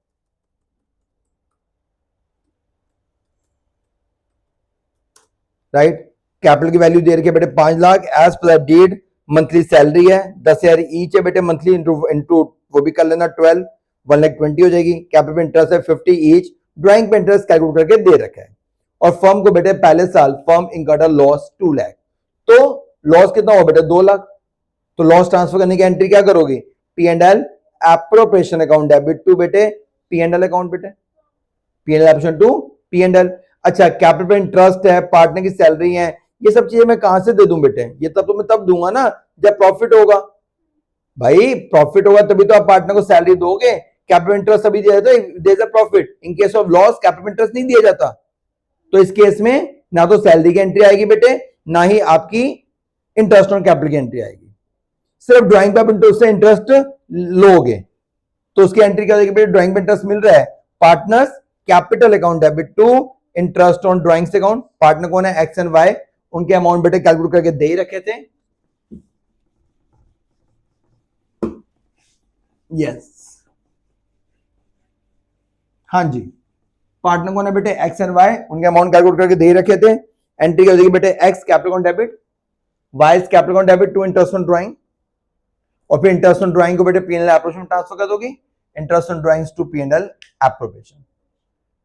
राइट, कैपिटल की वैल्यू दे रखी है बेटे 5 लाख, एज पर डेट मंथली सैलरी है 10,000 ईच है बेटे, मंथली इंटू वो भी कर लेना 12, 1,20,000 हो जाएगी, कैपिटल पे इंटरेस्ट है 50 ईच, ड्राइंग पे इंटरेस्ट कैलकुलेट करके दे रखा है, और फर्म को बेटे पहले साल firm incurred a loss 2 lakh, तो लॉस कितना हो बेटे 2 लाख, तो लॉस ट्रांसफर करने की एंट्री क्या करोगे, P and L appropriation account debit to बेटे पी एंड एल अकाउंट बेटे, P and L option to P and L. अच्छा कैपिटल पे इंटरेस्ट है, पार्टनर की सैलरी है, ये सब चीजें मैं कहां से दे दूं बेटे, ये तब तो मैं तब दूंगा ना जब प्रॉफिट होगा, भाई प्रॉफिट होगा तभी तो आप पार्टनर को सैलरी दोगे, कैपिटल इंटरेस्ट तभी दिया जाता है there is a profit, in case of loss capital interest नहीं दिया जाता, तो इस केस में ना तो सैलरी की एंट्री आएगी बेटे, ना ही आपकी इंटरेस्ट ऑन कैपिटल की एंट्री आएगी, सिर्फ ड्राइंग पे इंटरेस्ट से इंटरेस्ट लोगे, तो उसकी एंट्री क्या देगी बेटे, ड्राइंग पे इंटरेस्ट मिल रहा है, partners capital account debit to interest on drawings account, partner कौन है एक्स एंड वाई, उनके अमाउंट बेटे कैलकुलेट करके दे ही रखे थे, यस, हाँ जी, पार्टनर कौन है बेटे एक्स एंड वाई, उनके अमाउंट कैलकुलेट करके दे ही रखे थे, एंट्री क्या हो जाएगी बेटे X capital account debit, Y's capital account debit to interest on drawing, और फिर इंटरेस्ट ऑन ड्राइंग को बेटे पीएनएल एप्रोप्रिएशन ट्रांसफर कर दोगी, interest on drawings to PNL appropriation,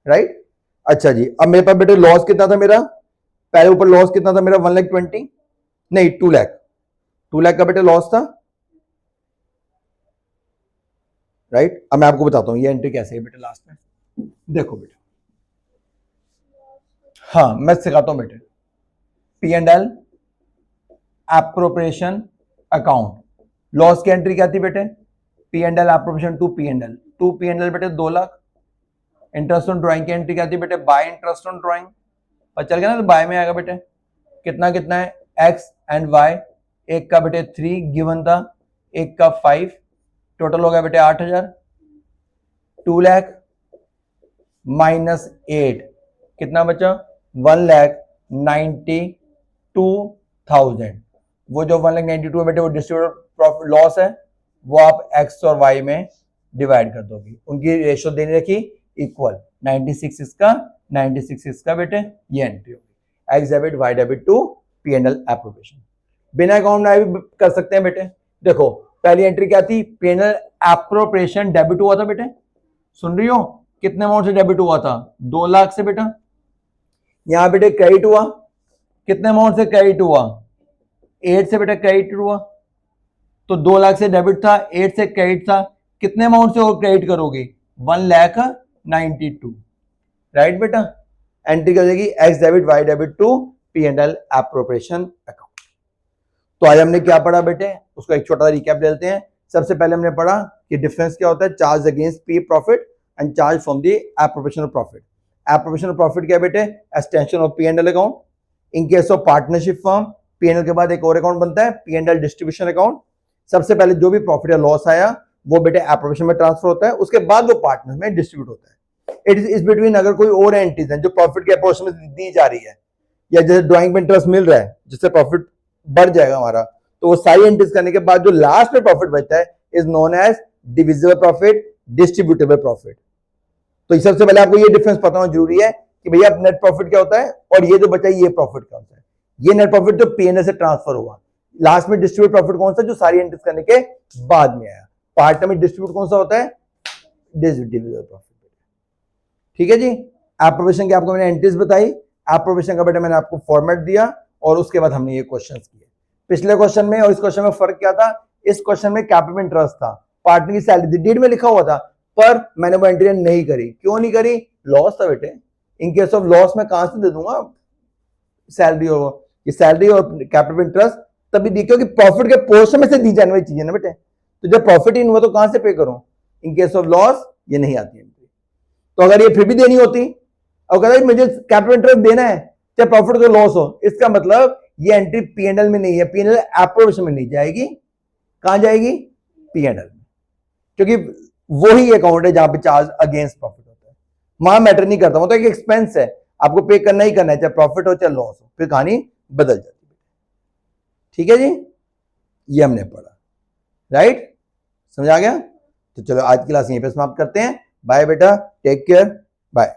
right. अच्छा जी, अब मेरे पास बेटे लॉस कितना था मेरा, पहले ऊपर लॉस कितना था मेरा 1,20,000 नहीं 2 लाख, 2 लाख का बेटे लॉस था, राइट। अब मैं आपको बताता हूं ये एंट्री कैसे है बेटे लास्ट में, देखो बेटे, हाँ मैं सिखाता हूं बेटे, P and L appropriation account, loss की एंट्री क्या थी बेटे, P and L appropriation to P and L, to P and L बेटे 2 लाख, इंटरेस्ट ऑन ड्राइंग की एंट्री क्या थी बेटे, बाय इंटरेस्ट ऑन ड्राइंग, पता चल गया ना, तो बाय में आएगा बेटे, कितना कितना है एक्स एंड वाई, एक का बेटे 3 गिवन था, एक का 5, टोटल हो गया बेटे 8,000, 2 लाख माइनस 8 कितना बचा 1,92,000, वो जो 1,92 है बेटे वो डिस्ट्रीब्यूटेड प्रॉफिट लॉस है, वो आप एक्स और वाई में डिवाइड कर दोगे, उनकी रेशियो देनी रखी इक्वल, 96 इसका 96 इसका बेटे, ये एंट्री होगी X debit Y debit to P and L appropriation, बिना अकाउंट में भी कर सकते हैं बेटे, देखो पहली एंट्री क्या थी, P and L appropriation debit हुआ था बेटे, सुन रही हो, कितने अमाउंट से डेबिट हुआ था 2 लाख से बेटा, यहां बेटे क्रेडिट हुआ, कितने अमाउंट से क्रेडिट हुआ 8 से बेटा क्रेडिट हुआ, तो 2 लाख से डेबिट था, 8 से क्रेडिट था, कितने अमाउंट से और क्रेडिट करोगे? 1,92,000, राइट बेटा। एंट्री कर देगी X debit Y debit to P&L appropriation account. तो आज हमने क्या पढ़ा बेटे, उसको एक छोटा सा रिकैप लेते हैं। सबसे पहले हमने पढ़ा कि डिफरेंस क्या होता है, charge against P profit and charge from the appropriation of profit. Appropriation of profit क्या बेटे, extension of P&L account. In case of partnership firm, P&L के बाद एक और अकाउंट बनता है P&L डिस्ट्रीब्यूशन अकाउंट। सबसे पहले जो भी प्रॉफिट या लॉस आया वो बेटे एप्रोप्रिएशन में ट्रांसफर होता है, उसके बाद वो पार्टनर में डिस्ट्रीब्यूट होता है। इट इज बिटवीन अगर कोई और एंट्रीज है जो प्रॉफिट के अप्रोप्रिएशन में दी जा रही है, या जैसे ड्राइंग में इंटरेस्ट मिल रहा है जिससे प्रॉफिट बढ़ जाएगा हमारा, तो वो सारी एंट्रीज करने के बाद जो लास्ट में प्रॉफिट बचता है is known as divisible profit, distributable profit. तो सबसे पहले आपको ये डिफरेंस पता होना जरूरी है कि भैया नेट प्रॉफिट क्या होता है और ये जो बचा है ये प्रॉफिट क्या होता है। ये नेट प्रॉफिट जो P&L से ट्रांसफर हुआ, लास्ट में डिस्ट्रीब्यूट प्रॉफिट कौन सा, जो सारी एंट्रीज करने के बाद में आया। पार्टनर में डिस्ट्रीब्यूट कौन सा होता है, डिविजिबल प्रॉफिट। ठीक है जी। एप्रोप्रिएशन की आपको मैंने एंट्रीज बताई, एप्रोप्रिएशन का बेटा मैंने आपको फॉर्मेट दिया और उसके बाद हमने ये क्वेश्चंस किए। पिछले क्वेश्चन में और इस क्वेश्चन में फर्क क्या था, इस क्वेश्चन में कैपिटल इंटरेस्ट था, पार्टनर की सैलरी डेट में लिखा हुआ था, पर मैंने वो एंट्री नहीं करी। क्यों नहीं करी, लॉस था बेटे। इन केस ऑफ लॉस मैं कहां से दे दूंगा सैलरी, और ये सैलरी और कैपिटल इंटरेस्ट तभी दी क्योंकि प्रॉफिट के पोर्शन में से दी जाने वाली चीजें ना बेटे। तो जब प्रॉफिट ही नहीं हुआ तो कहां से पे करूं, इन केस ऑफ लॉस ये नहीं आती एंट्री। तो अगर ये फिर भी देनी होती, अगर मुझे कैपिटल इंटरेस्ट देना है चाहे प्रॉफिट का लॉस हो, इसका मतलब ये एंट्री P&L में नहीं है, P&L एप्रोप्रिएशन में नहीं जाएगी। कहां जाएगी, P&L में, क्योंकि वही अकाउंट है जहां पे चार्ज अगेंस्ट प्रॉफिट होता है। वहां मैटर नहीं करता, वो तो एक एक्सपेंस है, आपको पे करना ही करना है, चाहे प्रॉफिट हो चाहे लॉस हो, फिर कहानी बदल जाती है। ठीक है जी, ये हमने पढ़ा, राइट, समझ आ गया। तो चलो आज की क्लास यहीं पे समाप्त करते हैं। बाय बेटा, टेक केयर, बाय।